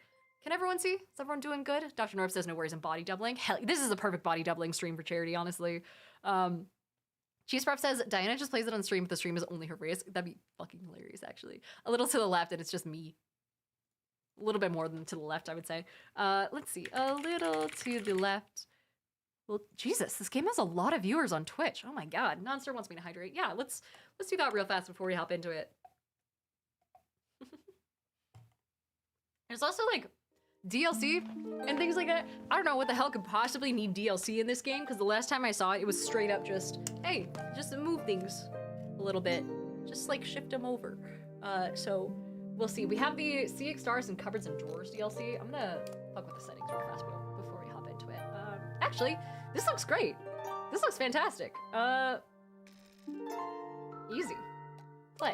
Can everyone see? Is everyone doing good? Dr. Norb says no worries in body doubling. Hell, this is a perfect body doubling stream for charity, honestly. Cheese Prep says Diana just plays it on stream, but the stream is only her race. That'd be fucking hilarious, actually. A little to the left and it's just me. A little bit more than to the left, I would say. Let's see, a little to the left. Well, Jesus, this game has a lot of viewers on Twitch. Oh my God, Nonstar wants me to hydrate. Yeah, let's do that real fast before we hop into it. There's also like DLC and things like that. I don't know what the hell could possibly need DLC in this game, because the last time I saw it, it was straight up just, hey, just move things a little bit. Just like shift them over. So we'll see. We have the CX Stars and Cupboards and Drawers DLC. I'm gonna fuck with the settings real fast before we hop into it. Actually, this looks great. This looks fantastic. Easy. Play.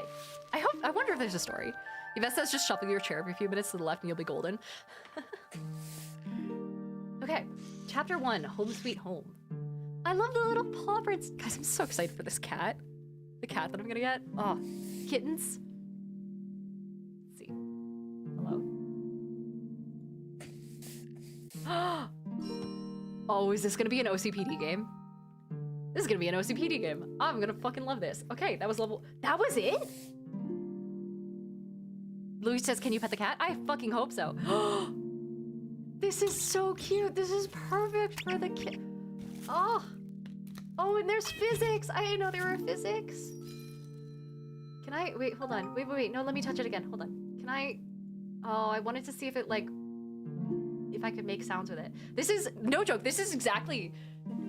I wonder if there's a story. Yvette says just shuffle your chair every few minutes to the left and you'll be golden. Okay, chapter 1, Home Sweet Home. I love the little paw prints. Guys, I'm so excited for this cat. The cat that I'm gonna get. Oh, kittens. Let's see. Hello. Oh, is this gonna be an OCPD game? This is gonna be an OCPD game. I'm gonna fucking love this. Okay, that was level. That was it? Louis says, can you pet the cat? I fucking hope so. This is so cute. This is perfect for the kid. Oh. Oh, and there's physics. I didn't know there were physics. Can I, wait, hold on. Wait. No, let me touch it again. Hold on. Can I, oh, I wanted to see if it like, if I could make sounds with it. This is, no joke, this is exactly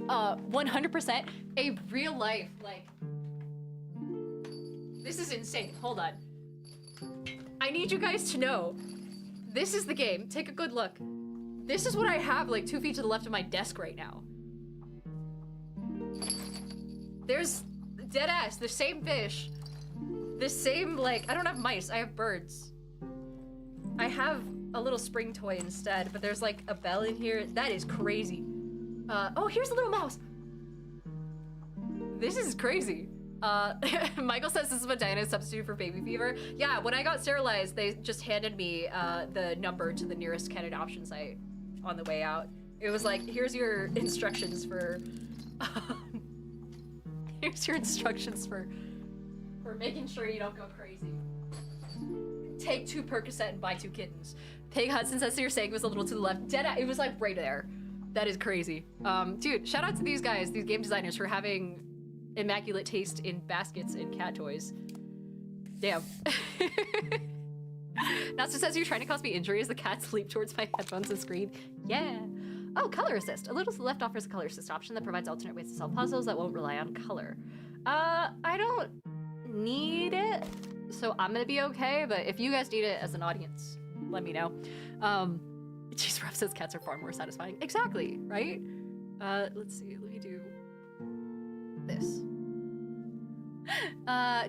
100% a real life, like, this is insane. Hold on. I need you guys to know, this is the game. Take a good look. This is what I have like 2 feet to the left of my desk right now. There's dead ass, the same fish, the same, like, I don't have mice, I have birds. I have a little spring toy instead, but there's like a bell in here. That is crazy. Oh, here's a little mouse. This is crazy. Michael says this is what Diana's substitute for baby fever. Yeah, when I got sterilized, they just handed me the number to the nearest cat adoption site on the way out. It was like, here's your instructions for, here's your instructions for making sure you don't go crazy. Take 2 Percocet and buy 2 kittens. Pig Hudson says you're saying was a little to the left. Dead, it was like right there. That is crazy. Dude, shout out to these guys, these game designers, for having immaculate taste in baskets and cat toys. Damn. Natsu says you're trying to cause me injury as the cats leap towards my headphones and screen. Yeah. Oh, color assist. A little to the left offers a color assist option that provides alternate ways to solve puzzles that won't rely on color. I don't need it, so I'm gonna be okay, but if you guys need it as an audience, let me know. Jeez, Ruff says cats are far more satisfying. Exactly, right? Let's see, let me do this.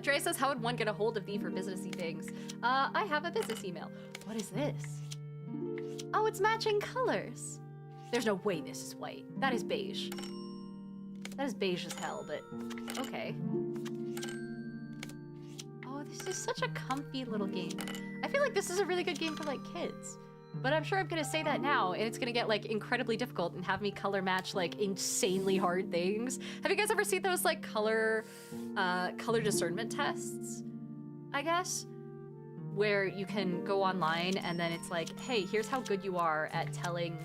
Dre says, how would one get a hold of thee for businessy things? I have a business email. What is this? Oh, it's matching colors. There's no way this is white. That is beige. That is beige as hell, but okay. Oh, this is such a comfy little game. I feel like this is a really good game for like kids. But I'm sure I'm gonna say that now, and it's gonna get like incredibly difficult and have me color match like insanely hard things. Have you guys ever seen those like color discernment tests, I guess? Where you can go online and then it's like, hey, here's how good you are at telling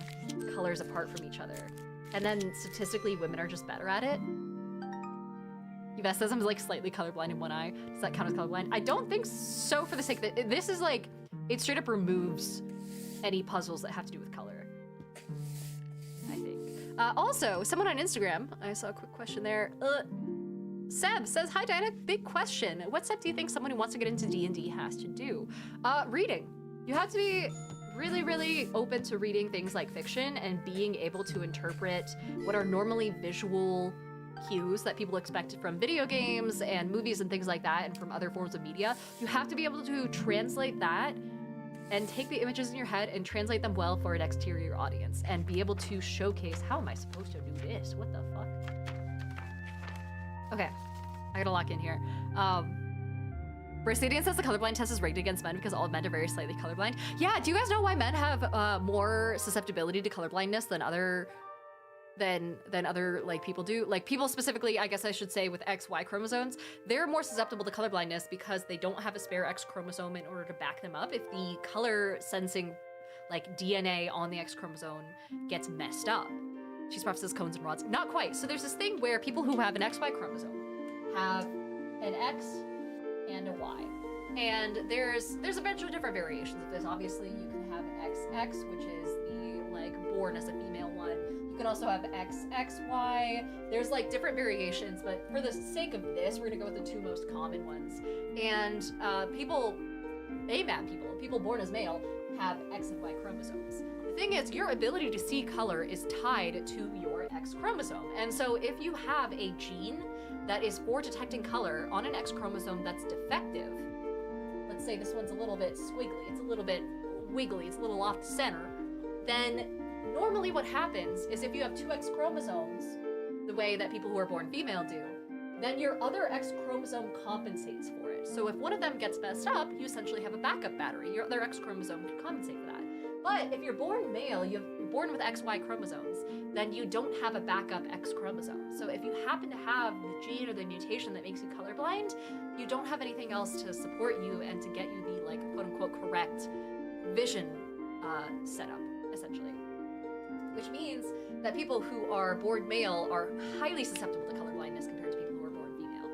colors apart from each other. And then statistically, women are just better at it. Yvette says I'm like slightly colorblind in one eye. Does that count as colorblind? I don't think so, for the sake that this is like, it straight up removes any puzzles that have to do with color, I think. Also, someone on Instagram, I saw a quick question there. Seb says, hi Diana, big question. What step do you think someone who wants to get into D&D has to do? Reading. You have to be really, really open to reading things like fiction and being able to interpret what are normally visual cues that people expect from video games and movies and things like that and from other forms of media. You have to be able to translate that and take the images in your head and translate them well for an exterior audience and be able to showcase, how am I supposed to do this? What the fuck? Okay, I gotta lock in here. Bracadian says the colorblind test is rigged against men because all men are very slightly colorblind. Yeah, do you guys know why men have more susceptibility to colorblindness than other like people do? Like people specifically, I guess I should say, with XY chromosomes, they're more susceptible to colorblindness because they don't have a spare X chromosome in order to back them up. If the color sensing like DNA on the X chromosome gets messed up. She's says cones and rods. Not quite. So there's this thing where people who have an XY chromosome have an X and a Y. And there's a bunch of different variations of this. Obviously, you can have XX, which is the like born as a female one. You can also have XXY. There's like different variations, but for the sake of this, we're gonna go with the 2 most common ones. And people born as male, have X and Y chromosomes. The thing is, your ability to see color is tied to your X chromosome. And so if you have a gene that is for detecting color on an X chromosome that's defective, let's say this one's a little bit squiggly, it's a little bit wiggly, it's a little off the center, then normally what happens is if you have 2 X chromosomes, the way that people who are born female do, then your other X chromosome compensates for it. So if one of them gets messed up, you essentially have a backup battery. Your other X chromosome can compensate for that. But if you're born male, your born with XY chromosomes, then you don't have a backup X chromosome. So if you happen to have the gene or the mutation that makes you colorblind, you don't have anything else to support you and to get you the like quote unquote correct vision setup, essentially. Which means that people who are born male are highly susceptible to colorblindness compared to people who are born female.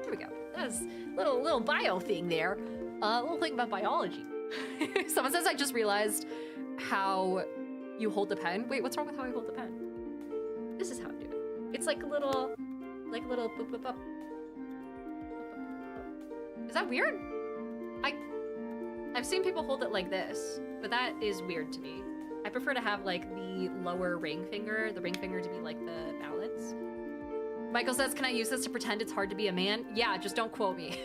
There we go. That was a little bio thing there. A little thing about biology. Someone says I just realized how you hold the pen. Wait, what's wrong with how I hold the pen? This is how I do it. It's like a little boop boop up. Is that weird? I've seen people hold it like this, but that is weird to me. I prefer to have like the lower ring finger, the ring finger to be like the balance. Michael says, can I use this to pretend it's hard to be a man? Yeah, just don't quote me.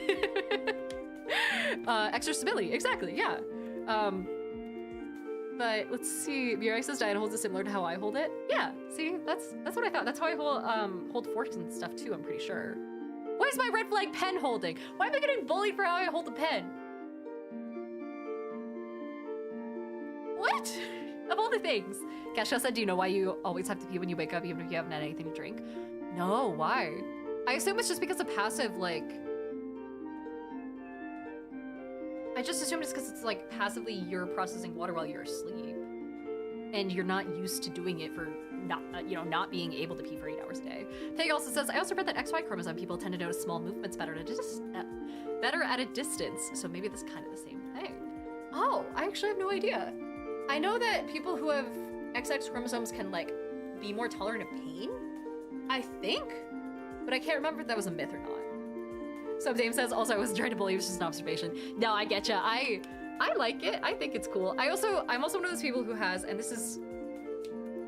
Extra stability, exactly, yeah. But let's see, Mirai says Diana holds it similar to how I hold it. Yeah, see, that's what I thought. That's how I hold forks and stuff too, I'm pretty sure. Why is my red flag pen holding? Why am I getting bullied for how I hold the pen? What? Of all the things. Gasha said, do you know why you always have to pee when you wake up even if you haven't had anything to drink? No, why? I assume it's just because of passive, like... I just assumed it's because it's like passively you're processing water while you're asleep. And you're not used to doing it for not being able to pee for 8 hours a day. Peg also says, I also read that XY chromosome people tend to notice small movements better at a distance. So maybe that's kind of the same thing. Oh, I actually have no idea. I know that people who have XX chromosomes can like be more tolerant of pain, I think, but I can't remember if that was a myth or not. So Dame says, also I wasn't trying to bully, it was just an observation. No, I getcha. I like it. I think it's cool. I'm also one of those people who has, and this is,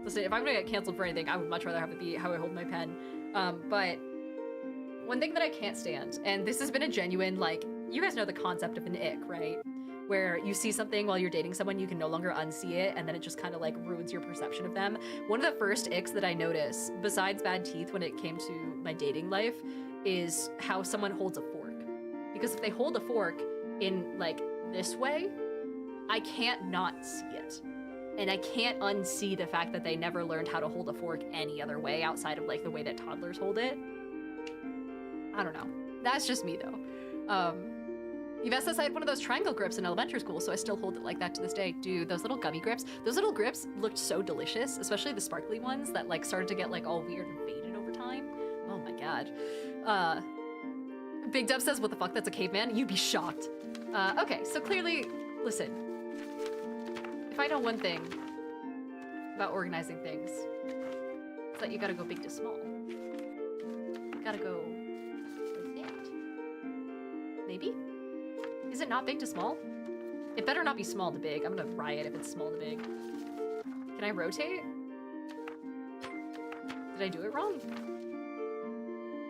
listen, if I'm gonna get canceled for anything, I would much rather have it be how I hold my pen. But one thing that I can't stand, and this has been a genuine, like, you guys know the concept of an ick, right? Where you see something while you're dating someone, you can no longer unsee it, and then it just kind of like ruins your perception of them. One of the first icks that I noticed, besides bad teeth when it came to my dating life, is how someone holds a fork. Because if they hold a fork in like this way, I can't not see it. And I can't unsee the fact that they never learned how to hold a fork any other way outside of like the way that toddlers hold it. I don't know. That's just me though. Yvette says I had one of those triangle grips in elementary school, so I still hold it like that to this day. Dude, those little gummy grips, those little grips looked so delicious, especially the sparkly ones that like started to get like all weird and faded over time. Oh my god. Big Dub says, what the fuck, that's a caveman? You'd be shocked. Okay, so clearly, listen. If I know one thing about organizing things, it's that you gotta go big to small. You gotta go like that. Maybe? Is it not big to small? It better not be small to big. I'm gonna riot if it's small to big. Can I rotate? Did I do it wrong?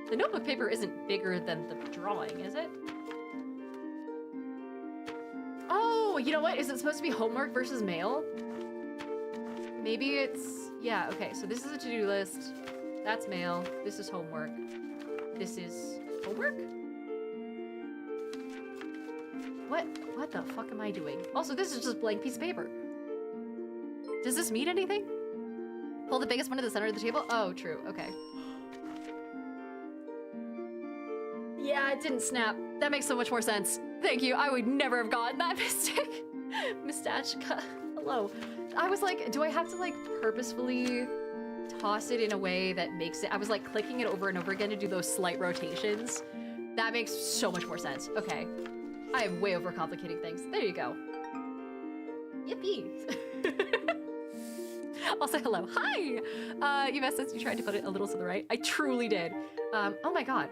The notebook paper isn't bigger than the drawing, is it? Oh, you know what? Is it supposed to be homework versus mail? Maybe it's... Yeah, okay, so this is a to-do list. That's mail. This is homework. This is homework? What the fuck am I doing? Also, this is just a blank piece of paper. Does this mean anything? Hold the biggest one to the center of the table? Oh, true, okay. Yeah, it didn't snap. That makes so much more sense. Thank you, I would never have gotten that mistake. Mistachka, hello. I was like, do I have to like purposefully toss it in a way that makes it, I was like clicking it over and over again to do those slight rotations. That makes so much more sense, okay. I am way overcomplicating things. There you go. Yippee. I'll say hello. Hi! Yvette says you tried to put it a little to the right. I truly did. Oh my god.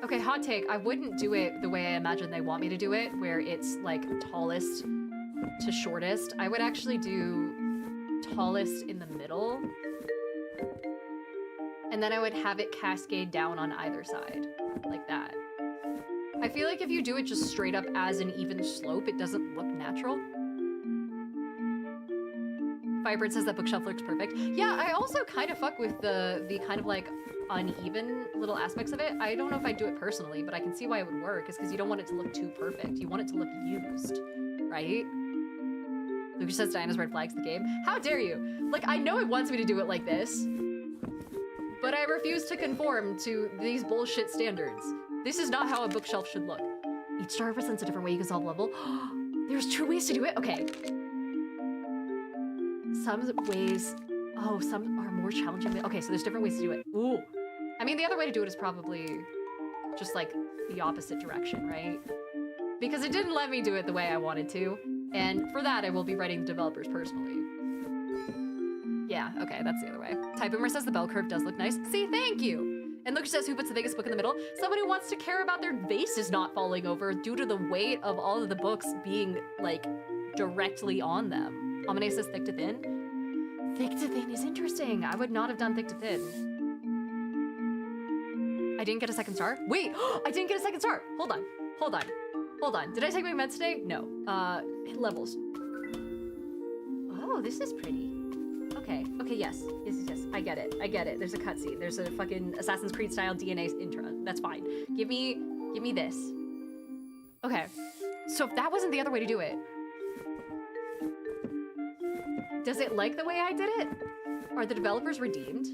Okay, hot take. I wouldn't do it the way I imagine they want me to do it, where it's like tallest to shortest. I would actually do tallest in the middle. And then I would have it cascade down on either side, like that. I feel like if you do it just straight up as an even slope, it doesn't look natural. Firebird says that bookshelf looks perfect. Yeah, I also kind of fuck with the kind of like uneven little aspects of it. I don't know if I'd do it personally, but I can see why it would work, is because you don't want it to look too perfect. You want it to look used, right? Lucas says Diana's red flag's the game. How dare you? Like, I know it wants me to do it like this, but I refuse to conform to these bullshit standards. This is not how a bookshelf should look. Each star represents a different way you can solve a level. There's 2 ways to do it? Okay. Some ways, oh, some are more challenging. Okay, so there's different ways to do it. Ooh. I mean, the other way to do it is probably just like the opposite direction, right? Because it didn't let me do it the way I wanted to. And for that, I will be writing the developers personally. Yeah, okay, that's the other way. Ty Boomer says the bell curve does look nice. See, thank you. And Lucas says, who puts the biggest book in the middle? Someone who wants to care about their vases not falling over due to the weight of all of the books being, like, directly on them. Amane says thick to thin. Thick to thin is interesting. I would not have done thick to thin. I didn't get a second star? Wait, I didn't get a second star. Hold on, hold on, hold on. Did I take my meds today? No. Levels. Oh, this is pretty. Okay, okay, yes, yes, I get it, There's a cutscene, there's a fucking Assassin's Creed style DNA intro, that's fine. Give me this. Okay, so if that wasn't the other way to do it, does it like the way I did it? Are the developers redeemed?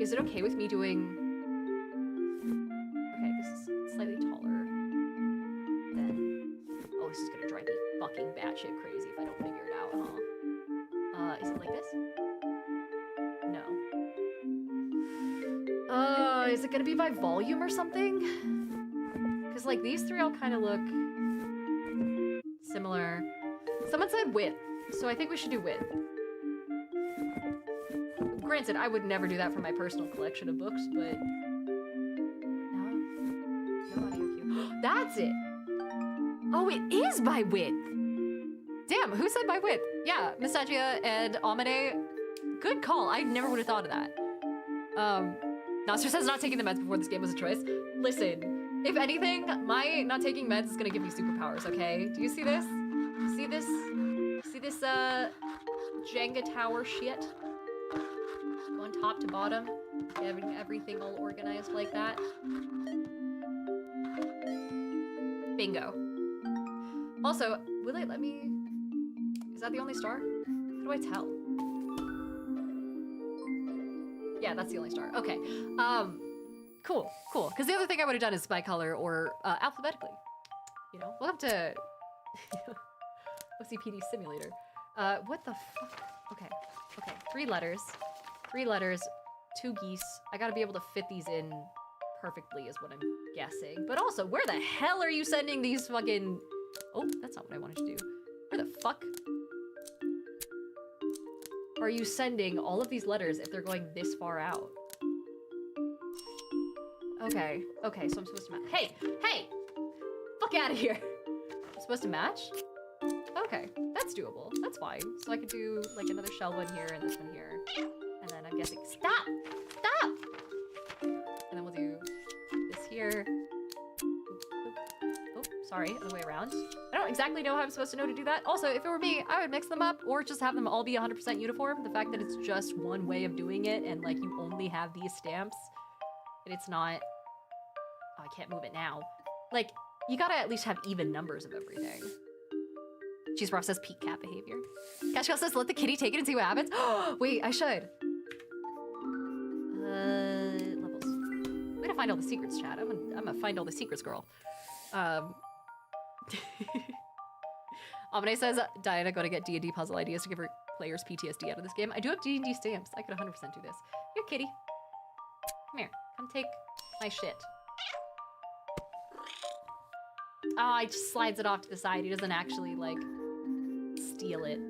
Is it okay with me doing... Okay, this is slightly taller than... Oh, this is gonna drive me fucking batshit crazy if I don't figure it out, huh? Is it like this? No. Is it gonna be by volume or something? Because like these 3 all kind of look similar. Someone said width, so I think we should do width. Granted, I would never do that for my personal collection of books, but... No audio cue. That's it! Oh, it is by width! Damn, who said by width? Yeah, Mistagia and Amane. Good call. I never would have thought of that. Nostra says not taking the meds before this game was a choice. Listen, if anything, my not taking meds is gonna give me superpowers, okay? Do you see this? See this? See this, Jenga tower shit? Going top to bottom, having everything all organized like that. Bingo. Also, will it let me... Is that the only star? How do I tell? Yeah, that's the only star. Okay. Cool, cool. Because the other thing I would have done is by color or alphabetically. You know? Welcome to OCPD Simulator. What the fuck? Okay, okay. 3 letters. 3 letters, 2 geese. I gotta be able to fit these in perfectly is what I'm guessing. But also, where the hell are you sending these fucking... Oh, that's not what I wanted to do. Where the fuck are you sending all of these letters if they're going this far out? Okay, okay, so I'm supposed to match. Hey, hey! Fuck out of here! I'm supposed to match? Okay, that's doable. That's fine. So I could do like another shell one here and this one here. And then I'm guessing, stop! Stop! And then we'll do this here. Oh, sorry, other way around. I don't exactly know how I'm supposed to know to do that. Also, if it were me, I would mix them up or just have them all be 100% uniform. The fact that it's just one way of doing it and like you only have these stamps and it's not... Oh, I can't move it now. Like, you gotta at least have even numbers of everything. Cheese Rough says peak cat behavior. Cashgirl says let the kitty take it and see what happens. Wait, I should. Levels. I'm gonna find all the secrets, chat. I'm gonna find all the secrets, girl. Amane says Diana gotta get D&D puzzle ideas to give her players PTSD out of this game. I do have D&D stamps. I could 100% do this. Here, kitty. Come here. Come take my shit. Oh, he just slides it off to the side. He doesn't actually, like, steal it.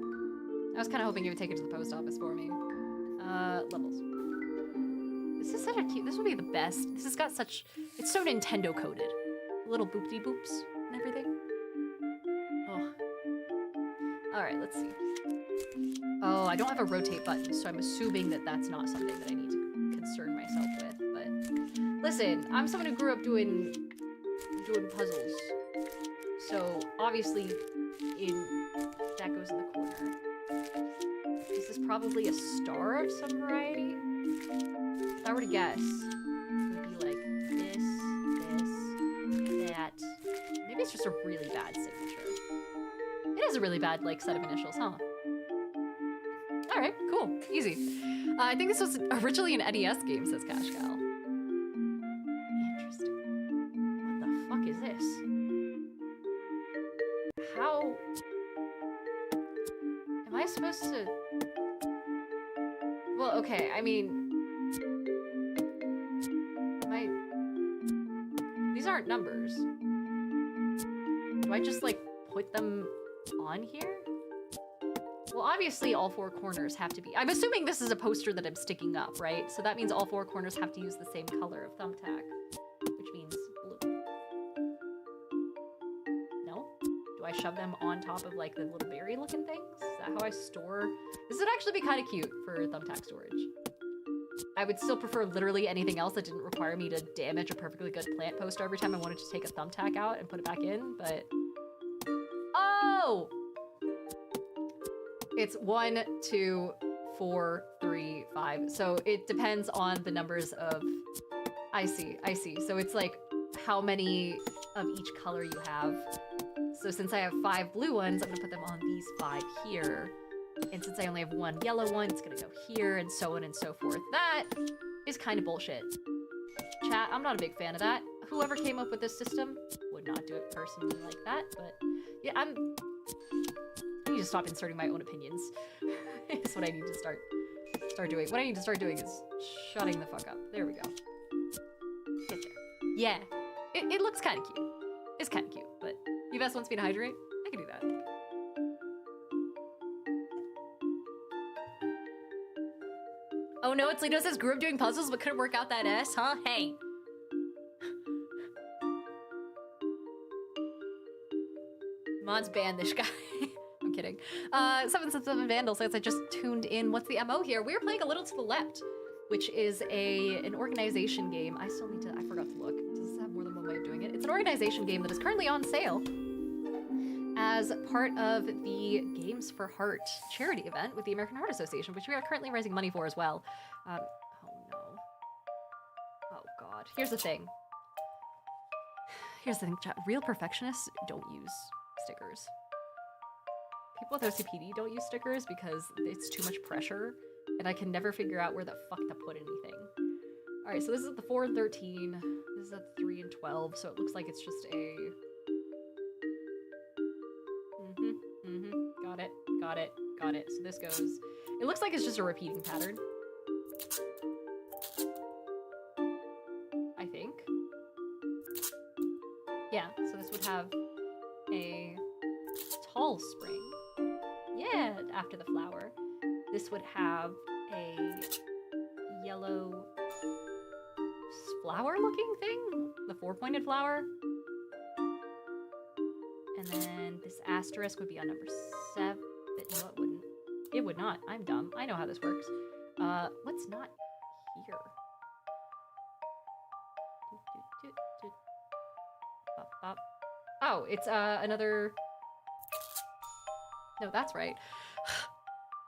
I was kind of hoping he would take it to the post office for me. Levels. This is such a cute... This would be the best. This has got such... It's so Nintendo coded. Little boop-de-boops and everything. Oh. Alright, let's see. Oh, I don't have a rotate button, so I'm assuming that that's not something that I need to concern myself with, but... Listen, I'm someone who grew up doing puzzles. So, obviously, that goes in the corner. This is probably a star of some variety. If I I were to guess, it would be like this, that. Maybe it's just a really bad signature. It is a really bad, like, set of initials, huh? Alright, cool. Easy. I think this was originally an NES game, says Cash Cow. Interesting. What the fuck is this? How... Am I supposed to... Well, okay, I mean... These aren't numbers. Do I just, like, put them on here? Well, obviously all four corners have to be... I'm assuming this is a poster that I'm sticking up, right? So that means all four corners have to use the same color of thumbtack, which means blue. No? Do I shove them on top of, like, the little berry-looking things? Is that how I store? This would actually be kind of cute for thumbtack storage. I would still prefer literally anything else that didn't require me to damage a perfectly good plant poster every time I wanted to take a thumbtack out and put it back in, but... Oh! It's 1, 2, 4, 3, 5. So it depends on the numbers of... I see. So it's like how many of each color you have. So since I have 5 blue ones, I'm gonna put them on these 5 here. And since I only have 1 yellow one, it's gonna go here, and so on and so forth. That is kind of bullshit. Chat, I'm not a big fan of that. Whoever came up with this system would not do it personally like that, but yeah, I need to stop inserting my own opinions. It's what I need to start doing. What I need to start doing is shutting the fuck up. There we go. Get there. Yeah. It looks kind of cute. It's kind of cute, but Yves wants me to hydrate? I can do that. Oh no, it's Lito says grew up doing puzzles but couldn't work out that S, huh? Hey. Mods ban this guy. I'm kidding. 777 Vandal says I just tuned in. What's the MO here? We're playing A Little to the Left, which is an organization game. I still need to, I forgot to look. Does this have more than one way of doing it? It's an organization game that is currently on sale as part of the Games for Heart charity event with the American Heart Association, which we are currently raising money for as well. Oh no. Oh god. Here's the thing. Chat. Real perfectionists don't use stickers. People with OCPD don't use stickers because it's too much pressure, and I can never figure out where the fuck to put anything. Alright, so this is at the 4 and 13. This is at the 3 and 12, so it looks like it's just a... Got it. So this goes... It looks like it's just a repeating pattern. I think. Yeah, so this would have a tall spring. Yeah, after the flower. This would have a yellow flower-looking thing? The 4-pointed flower? And then this asterisk would be on number 7. No, it wouldn't. It would not. I'm dumb. I know how this works. What's not here? Oh, it's another... No, that's right.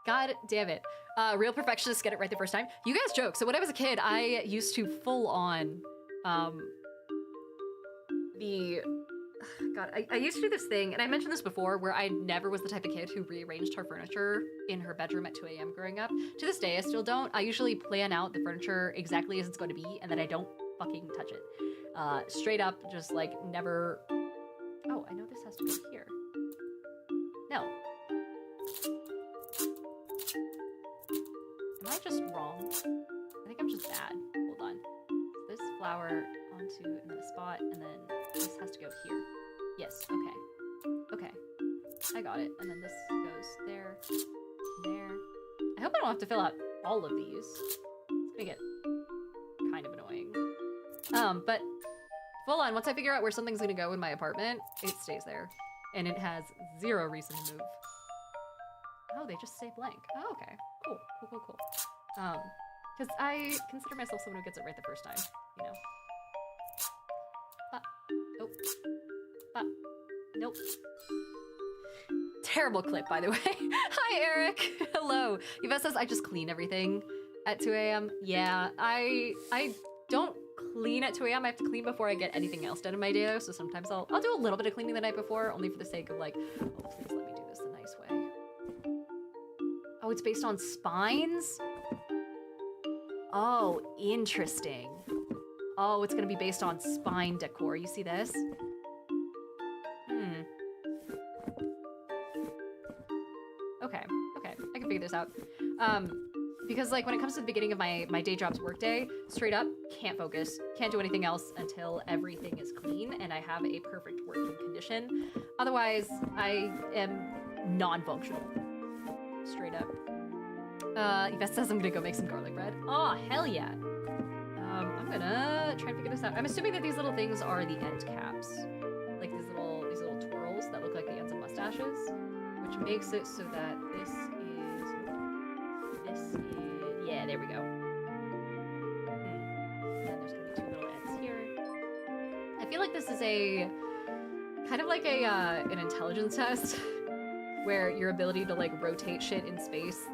God damn it. Real perfectionists get it right the first time. You guys joke. So when I was a kid, I used to full on God, I used to do this thing, and I mentioned this before, where I never was the type of kid who rearranged her furniture in her bedroom at 2 a.m. growing up. To this day, I still don't. I usually plan out the furniture exactly as it's going to be, and then I don't fucking touch it. Straight up, just like never... Oh, I know this has to go here. No. Am I just wrong? I think I'm just bad. Hold on. This flower onto another spot, and then this has to go here. Yes, okay. Okay. I got it. And then this goes there, there. I hope I don't have to fill out all of these. It's gonna get kind of annoying. But full on, once I figure out where something's gonna go in my apartment, it stays there. And it has zero reason to move. Oh, they just stay blank. Oh, okay. Cool. Because I consider myself someone who gets it right the first time, you know? Nope. Terrible clip, by the way. Hi, Eric. Hello. Yvette says I just clean everything. At 2 a.m. Yeah, I don't clean at 2 a.m. I have to clean before I get anything else done in my day though, so sometimes I'll do a little bit of cleaning the night before, only for the sake of like, oh please let me do this the nice way. Oh, it's based on spines? Oh, interesting. Oh, it's gonna be based on spine decor. You see this? Okay, I can figure this out. Because like when it comes to the beginning of my day job's workday, straight up, can't focus, can't do anything else until everything is clean and I have a perfect working condition. Otherwise, I am non-functional. Straight up. Yvette says I'm gonna go make some garlic bread. Oh, hell yeah. I'm gonna try and figure this out. I'm assuming that these little things are the end caps. Like these little twirls that look like the ends of mustaches. Which makes it so that this is, yeah, there we go. And then there's gonna be two little ends here. I feel like this is a, kind of like a, an intelligence test where your ability to like rotate shit in space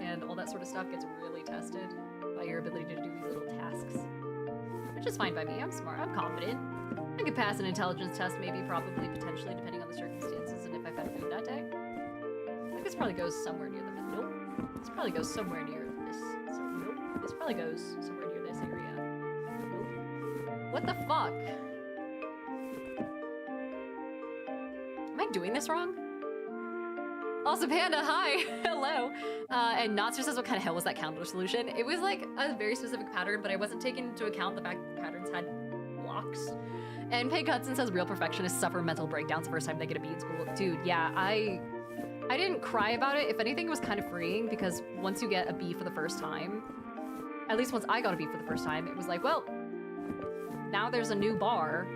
and all that sort of stuff gets really tested by your ability to do these little tasks. Which is fine by me, I'm smart, I'm confident. I could pass an intelligence test, maybe, probably, potentially, depending on the circumstances and if I've had food that day. This probably goes somewhere near the middle. Nope. This probably goes somewhere near this. So, nope. This probably goes somewhere near this area. Nope. What the fuck? Am I doing this wrong? Also, Panda, hi! Hello! And Notster says, what kind of hell was that counter solution? It was like a very specific pattern, but I wasn't taking into account the fact that the patterns had blocks. And Peg Hudson says, real perfectionists suffer mental breakdowns the first time they get a B in school. Dude, yeah, I didn't cry about it. If anything, it was kind of freeing because once you get a B for the first time, at least once I got a B for the first time, it was like, well, now there's a new bar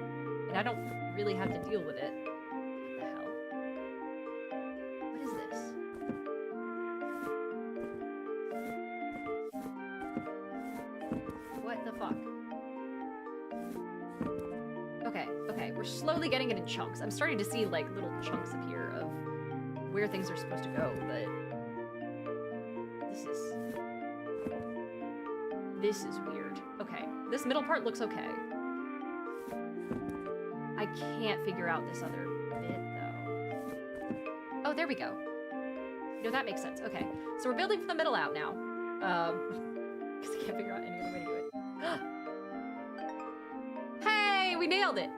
and I don't really have to deal with it. What the hell? What is this? What the fuck? Okay, we're slowly getting it in chunks. I'm starting to see like little chunks appear of where things are supposed to go, but this is weird. Okay, this middle part looks okay. I can't figure out this other bit though. Oh, there we go. No, that makes sense. Okay, so we're building from the middle out now. Because I can't figure out any other way to do it. Hey, we nailed it.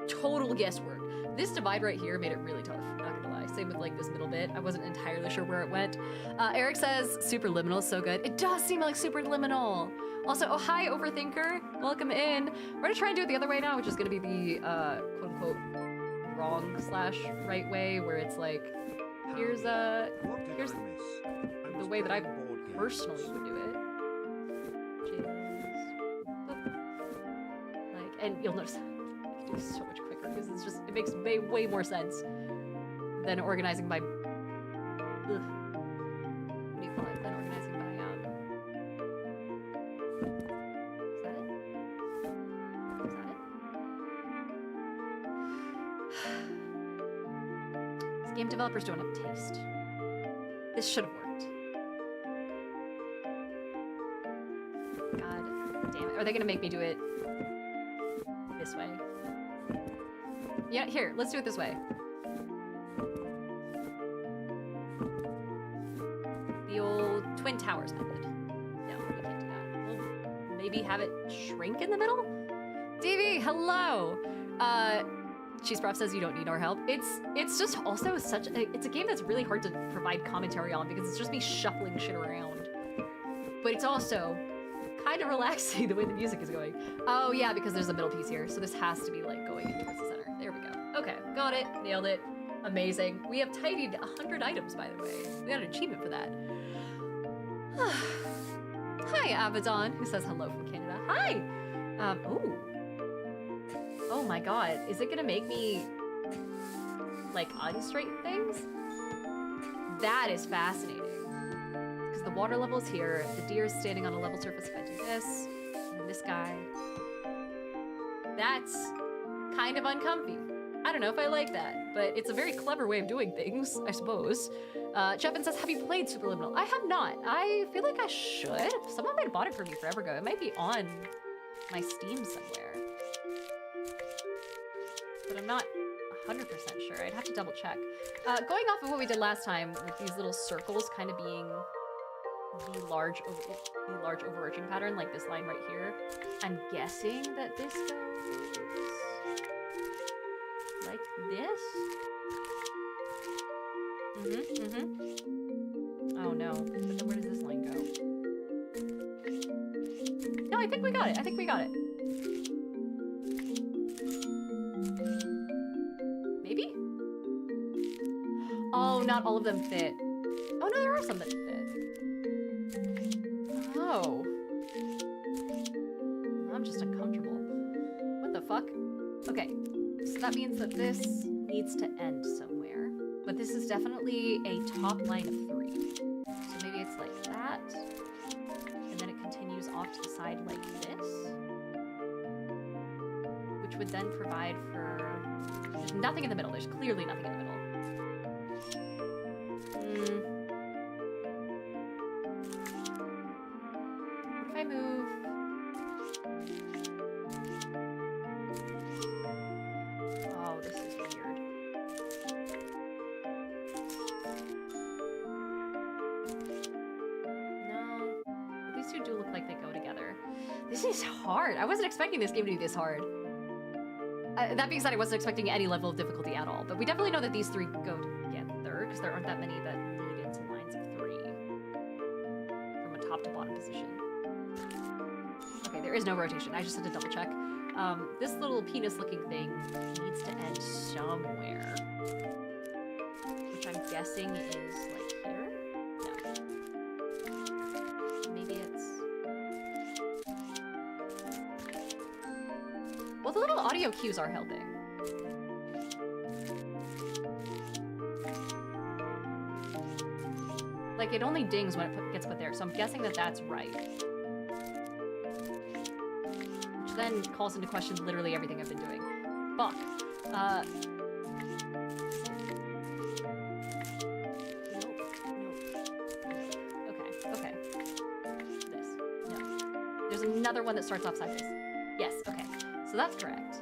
Total guesswork. This divide right here made it really tough, not gonna lie. Same with like this middle bit. I wasn't entirely sure where it went. Eric says, superliminal is so good. It does seem like superliminal. Also, oh hi, Overthinker. Welcome in. We're gonna try and do it the other way now, which is gonna be the quote unquote wrong/right way, where it's like, here's the way that I personally would do it. Which is, like, and you'll notice I can do this so much quicker because it's just, it makes way more sense than organizing by, what do you call it? Than organizing by, is that it? Is that it? These game developers don't have taste. This should have worked. God damn it. Are they gonna make me do it this way? Yeah, here, let's do it this way. The old Twin Towers method. No, we can't do that. We'll maybe have it shrink in the middle? DV, hello! Cheese Prof says you don't need our help. It's just also such it's a game that's really hard to provide commentary on because it's just me shuffling shit around. But it's also kind of relaxing the way the music is going. Oh yeah, because there's a middle piece here, so this has to be like going in towards the center. There we go. Okay, got it, nailed it. Amazing. We have tidied 100 items, by the way. We got an achievement for that. Hi, Abaddon, who says hello from Canada. Hi! Ooh. Oh my god, is it gonna make me, like, unstraighten things? That is fascinating. Because the water level is here, the deer is standing on a level surface if I do this, and this guy. That's kind of uncomfy. I don't know if I like that, but it's a very clever way of doing things, I suppose. Chevin says, have you played Superliminal? I have not. I feel like I should. Someone might have bought it for me forever ago. It might be on my Steam somewhere. But I'm not 100% sure. I'd have to double check. Going off of what we did last time with these little circles kind of being the large overarching pattern, like this line right here, I'm guessing that this goes like this. Oh no, but then where does this line go? No, I think we got it. I think we got it. Maybe? Oh, not all of them fit. Oh no, there are some that fit. Oh. I'm just uncomfortable. What the fuck? Okay, so that means that this needs to end somewhere. But this is definitely a top line of 3. So maybe it's like that. And then it continues off to the side like this. Which would then provide for... There's nothing in the middle. There's clearly nothing in the middle. What if I move... Oh, this is weird. No. But these two do look like they go together. This is hard. I wasn't expecting this game to be this hard. That being said, I wasn't expecting any level of difficulty at all, but we definitely know that these 3 go together, because there aren't that many that lead into lines of 3 from a top to bottom position. Okay, there is no rotation. I just had to double check. This little penis-looking thing needs to end somewhere, which I'm guessing is like here? No. Maybe it's... Well, the little audio cues are helping. Like, it only dings when it gets put there, so I'm guessing that that's right. Which then calls into question literally everything I've been doing. Fuck. Nope. Okay. This. No. There's another one that starts off sideways. Yes, okay. So that's correct.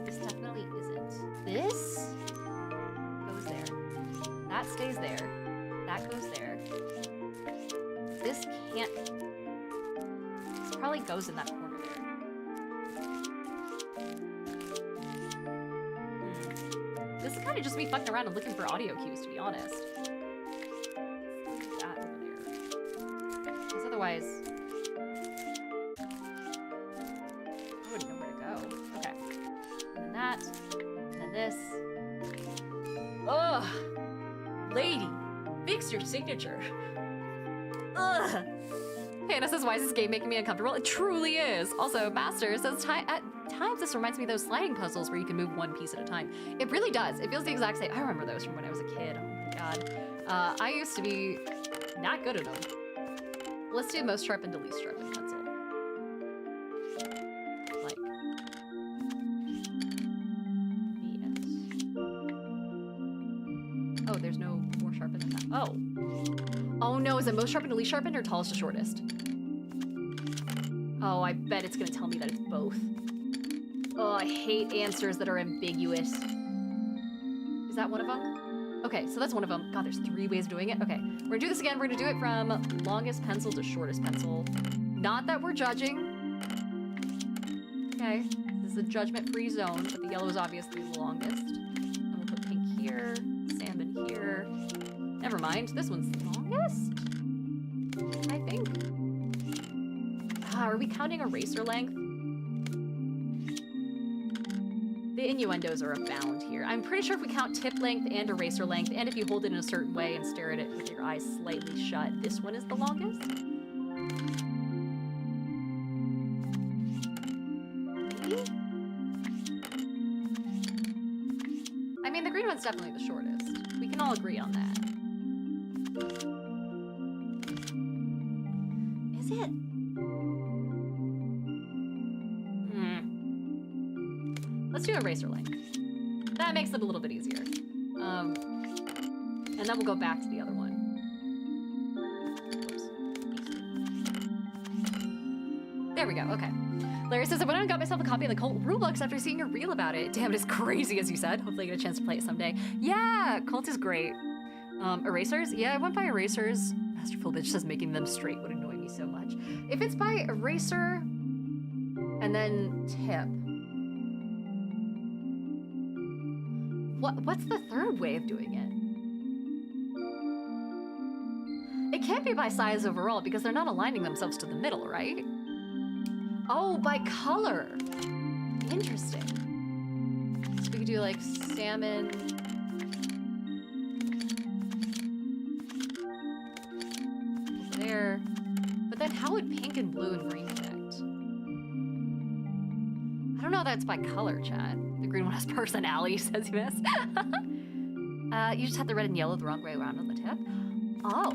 This definitely isn't. This goes there. That stays there. That goes there. This can't... This probably goes in that corner there. This is kind of just me fucking around and looking for audio cues, to be honest. That over there. Because otherwise... I wouldn't know where to go. Okay. And then that. And then this. Ugh! Lady! Fix your signature! Ugh! Hannah says, why is this game making me uncomfortable? It truly is! Also, Master says, at times this reminds me of those sliding puzzles where you can move one piece at a time. It really does. It feels the exact same. I remember those from when I was a kid. Oh my god. I used to be not good at them. Let's do most sharpened to least sharpened pencil. Like. VS. Oh, there's no more sharpened than that. Oh. Oh no, is it most sharpened to least sharpened or tallest to shortest? Oh, I bet it's gonna tell me that it's both. Oh, I hate answers that are ambiguous. Is that one of them? Okay, so that's one of them. God, there's 3 ways of doing it. Okay, we're gonna do this again. We're gonna do it from longest pencil to shortest pencil. Not that we're judging. Okay, this is a judgment-free zone, but the yellow is obviously the longest. And we'll put pink here, salmon here. Never mind, this one's the longest? I think. Are we counting eraser length? The innuendos are abound here. I'm pretty sure if we count tip length and eraser length, and if you hold it in a certain way and stare at it with your eyes slightly shut, this one is the longest? Maybe? I mean, the green one's definitely the shortest. We can all agree on that. Is it? do eraser line. That makes it a little bit easier. And then we'll go back to the other one. Oops. There we go, okay. Larry says, I went out and got myself a copy of the Cult rulebooks after seeing your reel about it. Damn, it is crazy, as you said. Hopefully I get a chance to play it someday. Yeah, Cult is great. Erasers? Yeah, I went by erasers. Masterful Bitch says making them straight would annoy me so much. If it's by eraser and then tip, what's the third way of doing it? It can't be by size overall because they're not aligning themselves to the middle, right? Oh, by color. Interesting. So we could do like salmon. There. But then how would pink and blue and green connect? I don't know if that's by color, Chad. The green one has personality, says you miss. You just had the red and yellow the wrong way around on the tip. Oh.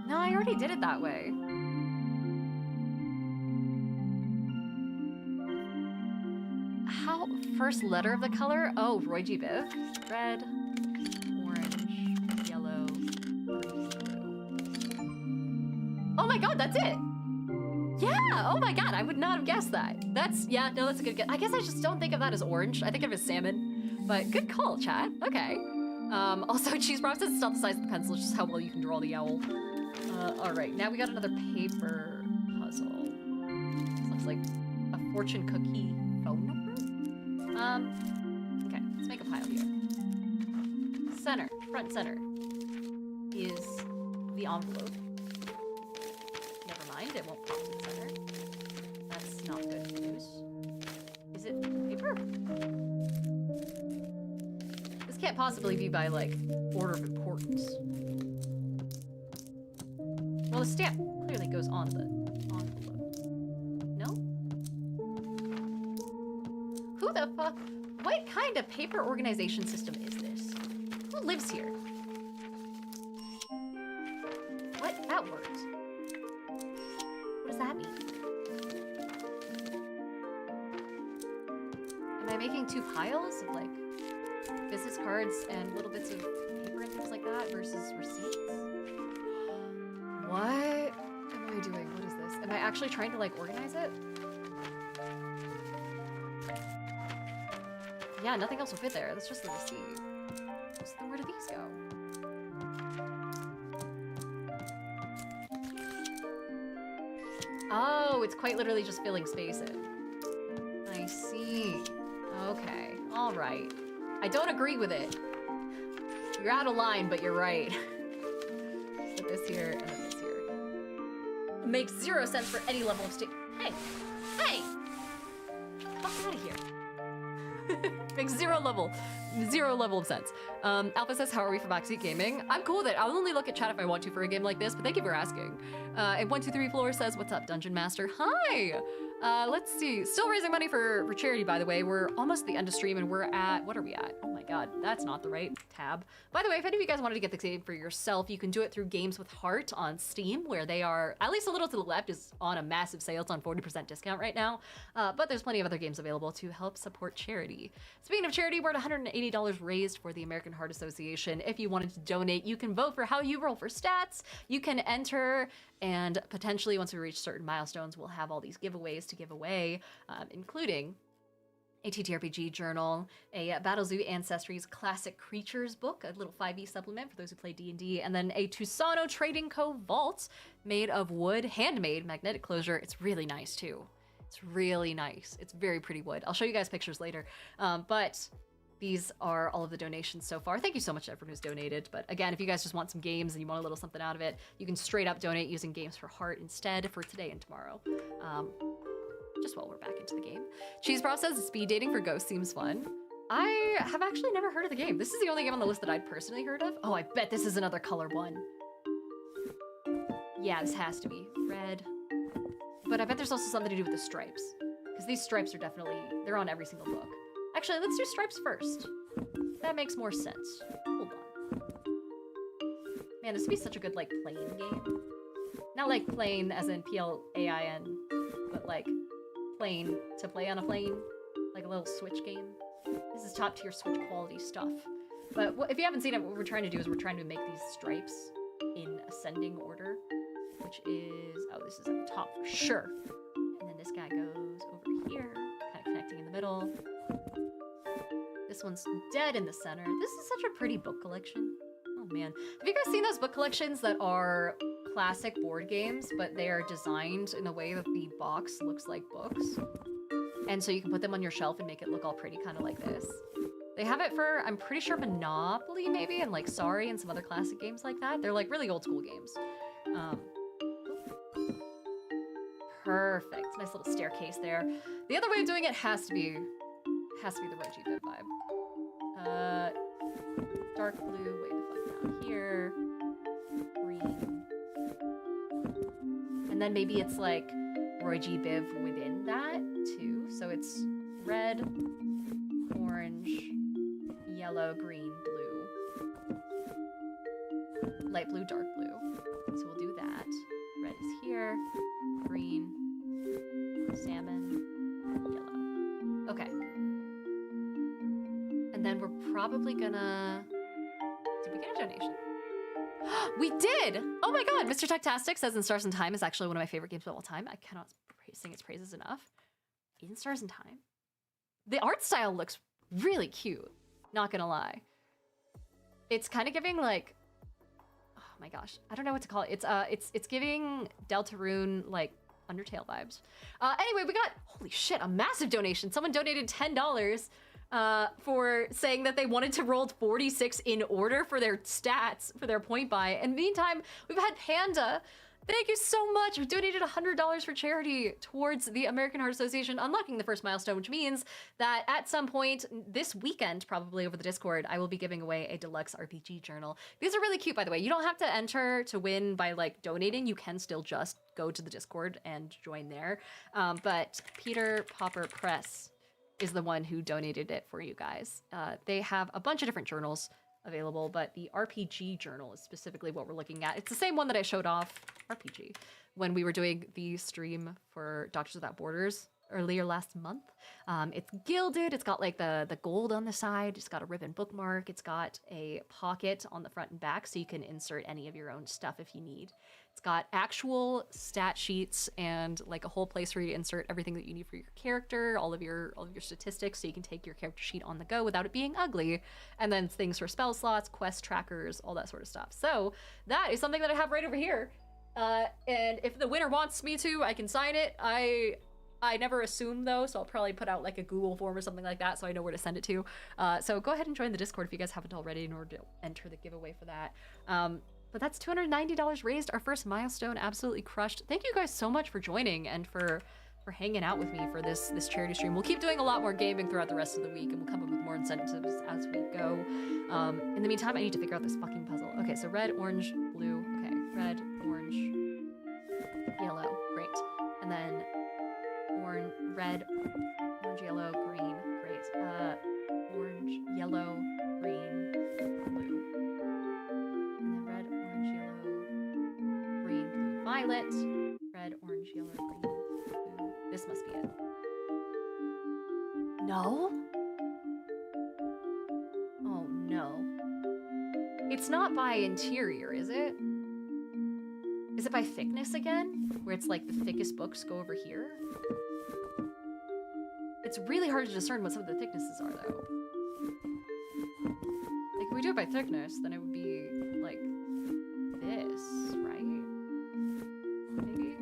No, I already did it that way. How? First letter of the color? Oh, Roy G. Biv. Red, orange, yellow, green, blue. Oh my god, that's it! Yeah! Oh my god, I would not have guessed that. That's a good guess. I guess I just don't think of that as orange. I think of it as salmon. But good call, chat. Okay. Also, Cheese Brock says it's not the size of the pencil, it's just how well you can draw the owl. Alright, now we got another paper puzzle. This looks like a fortune cookie phone number? Okay, let's make a pile here. Center, front center, is the envelope. Never mind, it won't pop to the center. That's not good news. Is it paper? This can't possibly be by, like, order of importance. Well, the stamp clearly goes on the envelope. No? Who the fuck? What kind of paper organization system is this? Who lives here? What? That works. What does that mean? Am I making two piles of, like, business cards and little bits of paper and things like that versus receipts? What am I doing? What is this? Am I actually trying to, like, organize it? Yeah, nothing else will fit there. That's just the receipt. So then where do these go? Oh, it's quite literally just filling space in. I see. Okay. All right. I don't agree with it. You're out of line, but you're right. Put this here and then this here. It makes 0 sense for any level of state. Hey! Hey! Fuck out of here. Makes zero level of sense. Alpha says, how are we for backseat gaming? I'm cool with it. I'll only look at chat if I want to for a game like this, but thank you for asking. And 123 Floor says, what's up, Dungeon Master? Hi! Let's see. Still raising money for charity, by the way. We're almost at the end of stream and we're at, what are we at? Oh my god, that's not the right tab. By the way, if any of you guys wanted to get the game for yourself, you can do it through Games with Heart on Steam, where they are, at least a little to the left, is on a massive sale. It's on 40% discount right now. But there's plenty of other games available to help support charity. Speaking of charity, we're at $180 raised for the American Heart Association. If you wanted to donate, you can vote for how you roll for stats. You can enter, and potentially once we reach certain milestones, we'll have all these giveaways to give away, including a TTRPG journal, a Battlezoo Ancestries Classic Creatures book, a little 5e supplement for those who play D&D, and then a Tusano Trading Co. vault made of wood, handmade magnetic closure. It's really nice too. It's really nice. It's very pretty wood. I'll show you guys pictures later. But these are all of the donations so far. Thank you so much to everyone who's donated. But again, if you guys just want some games and you want a little something out of it, you can straight up donate using Games for Heart instead for today and tomorrow. Just while we're back into the game. Cheesebrow says speed dating for ghosts seems fun. I have actually never heard of the game. This is the only game on the list that I'd personally heard of. Oh, I bet this is another color one. Yeah, this has to be. Red. But I bet there's also something to do with the stripes. Because these stripes are definitely, they're on every single book. Actually, let's do stripes first. That makes more sense. Hold on. Man, this would be such a good, like, playing game. Not like plane as in PLAIN, but like plane to play on a plane, like a little Switch game. This is top tier Switch quality stuff. But if you haven't seen it, what we're trying to do is we're trying to make these stripes in ascending order, which is, oh, this is at the top for sure. And then this guy goes over here, kind of connecting in the middle. This one's dead in the center. This is such a pretty book collection. Oh man. Have you guys seen those book collections that are classic board games, but they are designed in a way that the box looks like books? And so you can put them on your shelf and make it look all pretty, kind of like this. They have it for, I'm pretty sure, Monopoly maybe, and like Sorry and some other classic games like that. They're like really old school games. Perfect. Nice little staircase there. The other way of doing it has to be the Reggie Bib vibe. Dark blue, way the fuck down here. Green. And then maybe it's like Roy G. Biv within that too. So it's red, orange, yellow, green, blue. Light blue, dark blue. So we'll do that. Red is here. Green, salmon, yellow. Okay. And then we're probably gonna... Did we get a donation? We did! Oh my god! Mr. Tucktastic says In Stars and Time is actually one of my favorite games of all time. I cannot sing its praises enough. In Stars and Time. The art style looks really cute. Not gonna lie. It's kind of giving like... Oh my gosh. I don't know what to call it. It's giving Deltarune like Undertale vibes. Anyway, we got... Holy shit, a massive donation. Someone donated $10 for saying that they wanted to roll 46 in order for their stats, for their point buy. And meantime, we've had Panda. Thank you so much. We donated $100 for charity towards the American Heart Association unlocking the first milestone, which means that at some point this weekend, probably over the Discord, I will be giving away a deluxe RPG journal. These are really cute, by the way. You don't have to enter to win by like donating. You can still just go to the Discord and join there. But Peter Popper Press is the one who donated it for you guys. They have a bunch of different journals available, but the RPG journal is specifically what we're looking at. It's the same one that I showed off, RPG, when we were doing the stream for Doctors Without Borders earlier last month. It's gilded, it's got like the gold on the side, it's got a ribbon bookmark, it's got a pocket on the front and back so you can insert any of your own stuff if you need. It's got actual stat sheets and like a whole place for you to insert everything that you need for your character, all of your statistics, so you can take your character sheet on the go without it being ugly. And then things for spell slots, quest trackers, all that sort of stuff. So that is something that I have right over here. And if the winner wants me to, I can sign it. I never assume though, so I'll probably put out like a Google form or something like that so I know where to send it to. So go ahead and join the Discord if you guys haven't already in order to enter the giveaway for that. But that's $290 raised, our first milestone, absolutely crushed. Thank you guys so much for joining and for hanging out with me for this charity stream. We'll keep doing a lot more gaming throughout the rest of the week, and we'll come up with more incentives as we go. In the meantime, I need to figure out this fucking puzzle. Okay, so red, orange, blue. Okay, red, orange, yellow. Great. And then red, orange, yellow, green. Great. Orange, yellow, green, blue. And then red, orange, yellow, green, blue, violet. Red, orange, yellow, green, blue. This must be it. No? Oh no. It's not by interior, is it? Is it by thickness again? Where it's like the thickest books go over here? It's really hard to discern what some of the thicknesses are, though. Like, if we do it by thickness, then it would be, like, this, right? Maybe?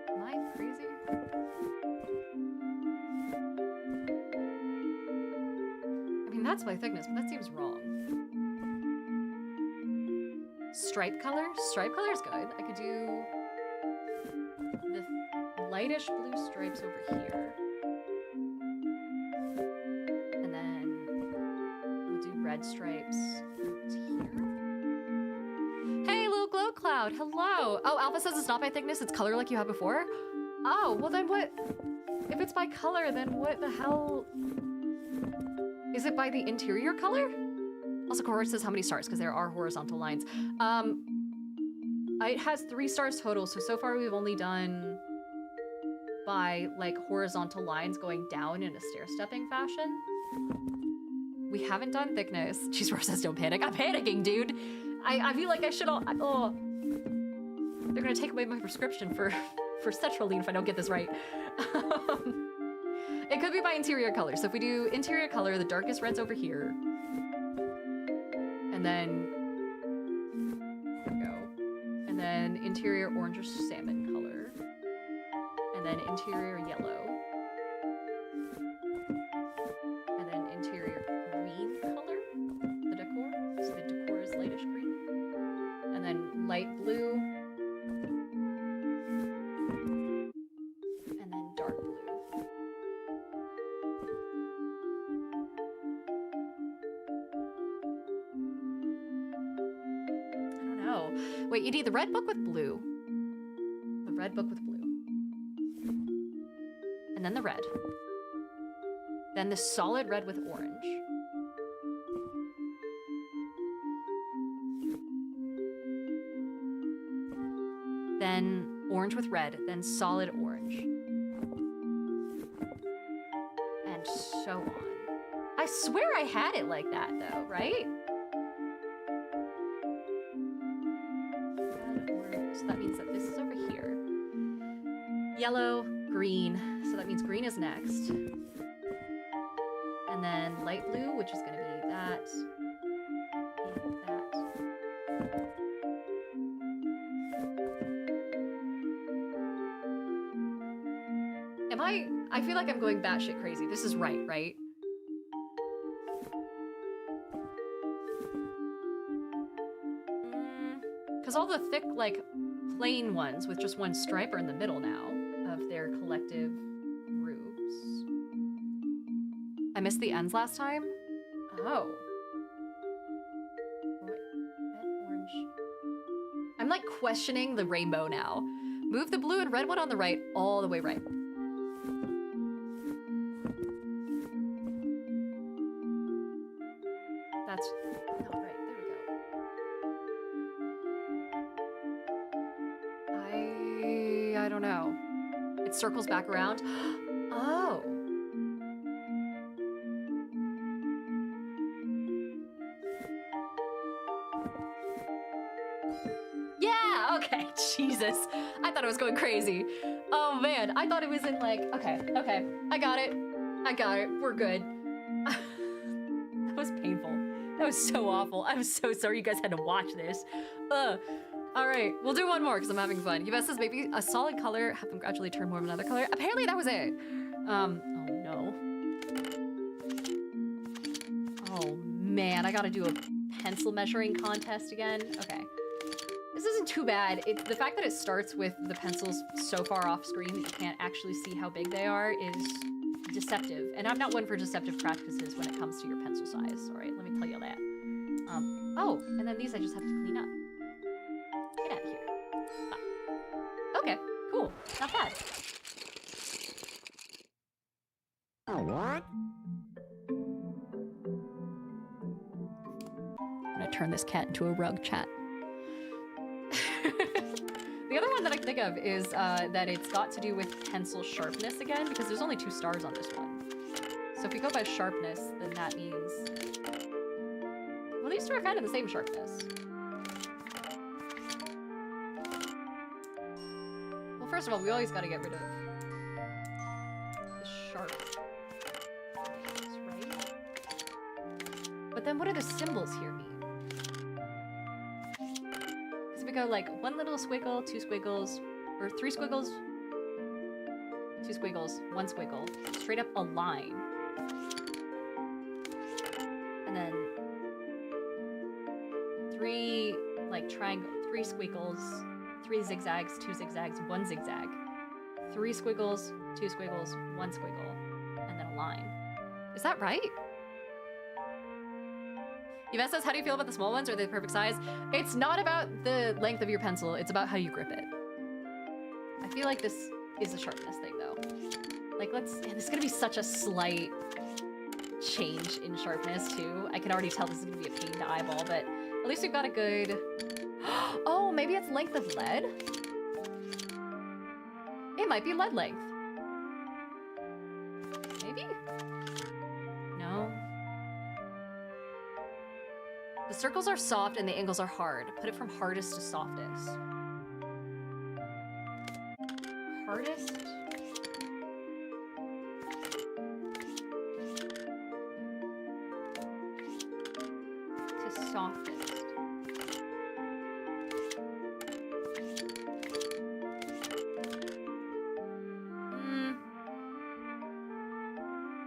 Am I crazy? I mean, that's by thickness, but that seems wrong. Stripe color? Stripe color is good. I could do the lightish blue stripes over here. And then we'll do red stripes here. Hey, little glow cloud. Hello. Oh, Alpha says it's not by thickness. It's color like you had before. Oh, well then what? If it's by color, then what the hell Is it by the interior color? Also, Cohort says how many stars, because there are horizontal lines. It has 3 stars total, so far we've only done by, like, horizontal lines going down in a stair-stepping fashion. We haven't done thickness. Cheese Roar says don't panic. I'm panicking, dude. I feel like I should all, oh. They're gonna take away my prescription for Cetraline if I don't get this right. It could be by interior color. So if we do interior color, the darkest red's over here. And then, there we go. And then interior orange or salmon color. And then interior yellow. And then interior green color, the decor. So the decor is lightish green. And then light blue. And then dark blue. I don't know. Wait, you need the red book with blue. The red book with blue. And then the red. Then the solid red with orange. Then orange with red, then solid orange. And so on. I swear I had it like that though, right? Red, orange, so that means that this is over here. Yellow, green, so that means green is next. And then light blue, which is gonna be that, and that. I feel like I'm going batshit crazy. This is right? Because all the thick, like, plain ones with just one stripe are in the middle now of their collective groups. I missed the ends last time? Oh. Red, orange. I'm like questioning the rainbow now. Move the blue and red one on the right, all the way right. That's not right. There we go. I don't know. It circles back around. Oh. Yeah, okay. Jesus. I thought I was going crazy. Oh man, I thought it was in like, okay. I got it. We're good. That was painful. That was so awful. I'm so sorry you guys had to watch this. All right, we'll do one more because I'm having fun. Yves says maybe a solid color, have them gradually turn more of another color. Apparently that was it. Oh no. Oh man, I gotta do a pencil measuring contest again. Okay. This isn't too bad. The fact that it starts with the pencils so far off screen that you can't actually see how big they are is deceptive. And I'm not one for deceptive practices when it comes to your pencil size. All right, let me tell you that. Oh, and then these I just have to clean up. Get out of here. Ah. Okay, cool. Not bad. Oh, what? I'm gonna turn this cat into a rug, chat. The other one that I can think of is that it's got to do with pencil sharpness again, because there's only 2 stars on this one. So if we go by sharpness, then that means... Well, these two are kind of the same sharpness. Well, first of all, we always got to get rid of the sharp things, right? But then what do the symbols here mean? Because we go like 1 little squiggle, 2 squiggles, or 3 squiggles, 2 squiggles, 1 squiggle, straight up a line. And then 3 like triangle, 3 squiggles, 3 zigzags, 2 zigzags, 1 zigzag, 3 squiggles, 2 squiggles, 1 squiggle, and then a line. Is that right? Yvette says, how do you feel about the small ones? Are they the perfect size? It's not about the length of your pencil, it's about how you grip it. I feel like this is a sharpness thing though. Like this is gonna be such a slight change in sharpness too. I can already tell this is gonna be a pain to eyeball, but at least we've got a good... Oh, maybe it's length of lead? It might be lead length. Maybe? No. The circles are soft and the angles are hard. Put it from hardest to softest. Hardest? To softest.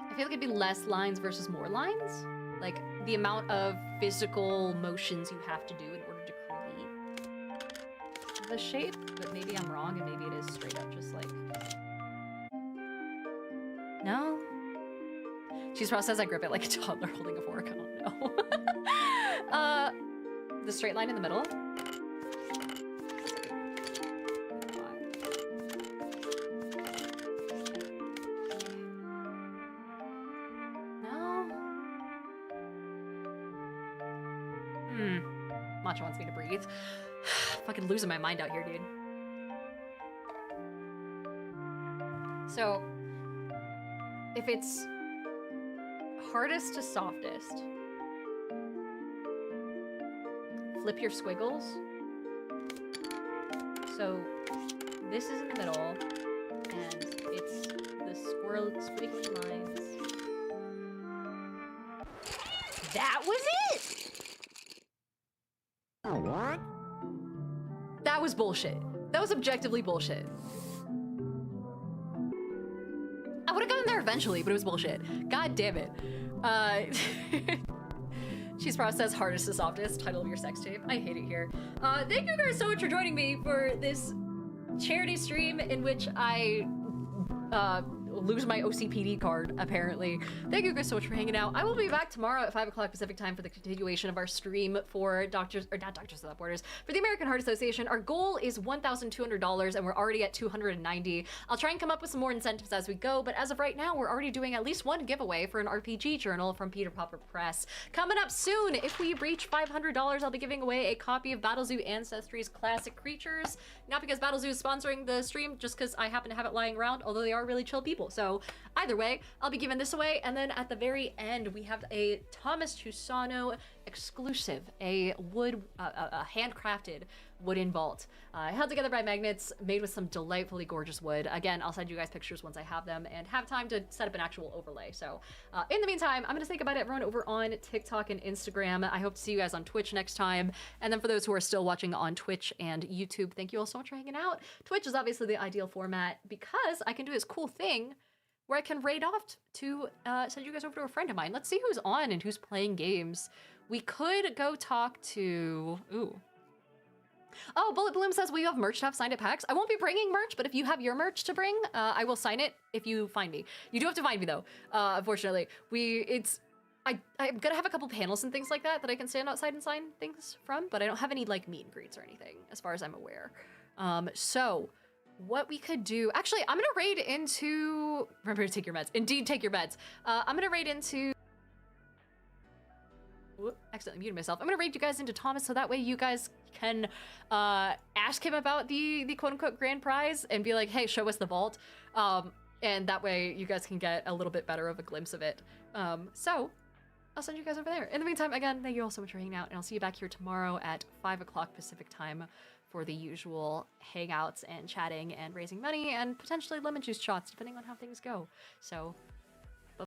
I feel like it'd be less lines versus more lines. Like the amount of physical motions you have to do in order to create the shape, but maybe I'm wrong and maybe it is straight up just like... No? Cheese Frost says I grip it like a toddler holding a fork. Oh no. The straight line in the middle. Macho wants me to breathe. Fucking losing my mind out here, dude. So, if it's hardest to softest, flip your squiggles. So, this is in the middle, and it's the squiggly lines. That was it! Oh, what? That was bullshit. That was objectively bullshit. I would have gotten there eventually, but it was bullshit. God damn it. Cheese Frost says hardest to softest, title of your sex tape. I hate it here. Thank you guys so much for joining me for this charity stream in which I lose my OCPD card, apparently. Thank you guys so much for hanging out. I will be back tomorrow at 5 o'clock Pacific time for the continuation of our stream for Doctors Without Borders, for the American Heart Association. Our goal is $1,200 and we're already at $290. I'll try and come up with some more incentives as we go, but as of right now, we're already doing at least one giveaway for an RPG journal from Peter Popper Press. Coming up soon, if we reach $500, I'll be giving away a copy of Battlezoo Ancestry's Classic Creatures. Not because Battlezoo is sponsoring the stream, just because I happen to have it lying around, although they are really chill people. So either way, I'll be giving this away. And then at the very end, we have a Thomas Tusano exclusive, a wood, a handcrafted wooden vault, held together by magnets, made with some delightfully gorgeous wood. Again, I'll send you guys pictures once I have them and have time to set up an actual overlay. So in the meantime, I'm gonna say goodbye to everyone over on TikTok and Instagram. I hope to see you guys on Twitch next time. And then for those who are still watching on Twitch and YouTube, thank you all so much for hanging out. Twitch is obviously the ideal format because I can do this cool thing where I can raid off to send you guys over to a friend of mine. Let's see who's on and who's playing games. We could go talk to, Oh, Bullet Bloom says, will you have merch to have signed at PAX? I won't be bringing merch, but if you have your merch to bring, I will sign it if you find me. You do have to find me though, unfortunately. I'm gonna have a couple panels and things like that I can stand outside and sign things from, but I don't have any like meet and greets or anything as far as I'm aware. So what we could do, actually, I'm gonna raid into, remember to take your meds. Indeed, take your meds. I'm gonna raid into, accidentally muted myself. I'm gonna raid you guys into Thomas so that way you guys can ask him about the quote-unquote grand prize and be like, hey, show us the vault. And that way you guys can get a little bit better of a glimpse of it. So I'll send you guys over there. In the meantime, again, thank you all so much for hanging out, and I'll see you back here tomorrow at 5 o'clock Pacific time for the usual hangouts and chatting and raising money and potentially lemon juice shots, depending on how things go. So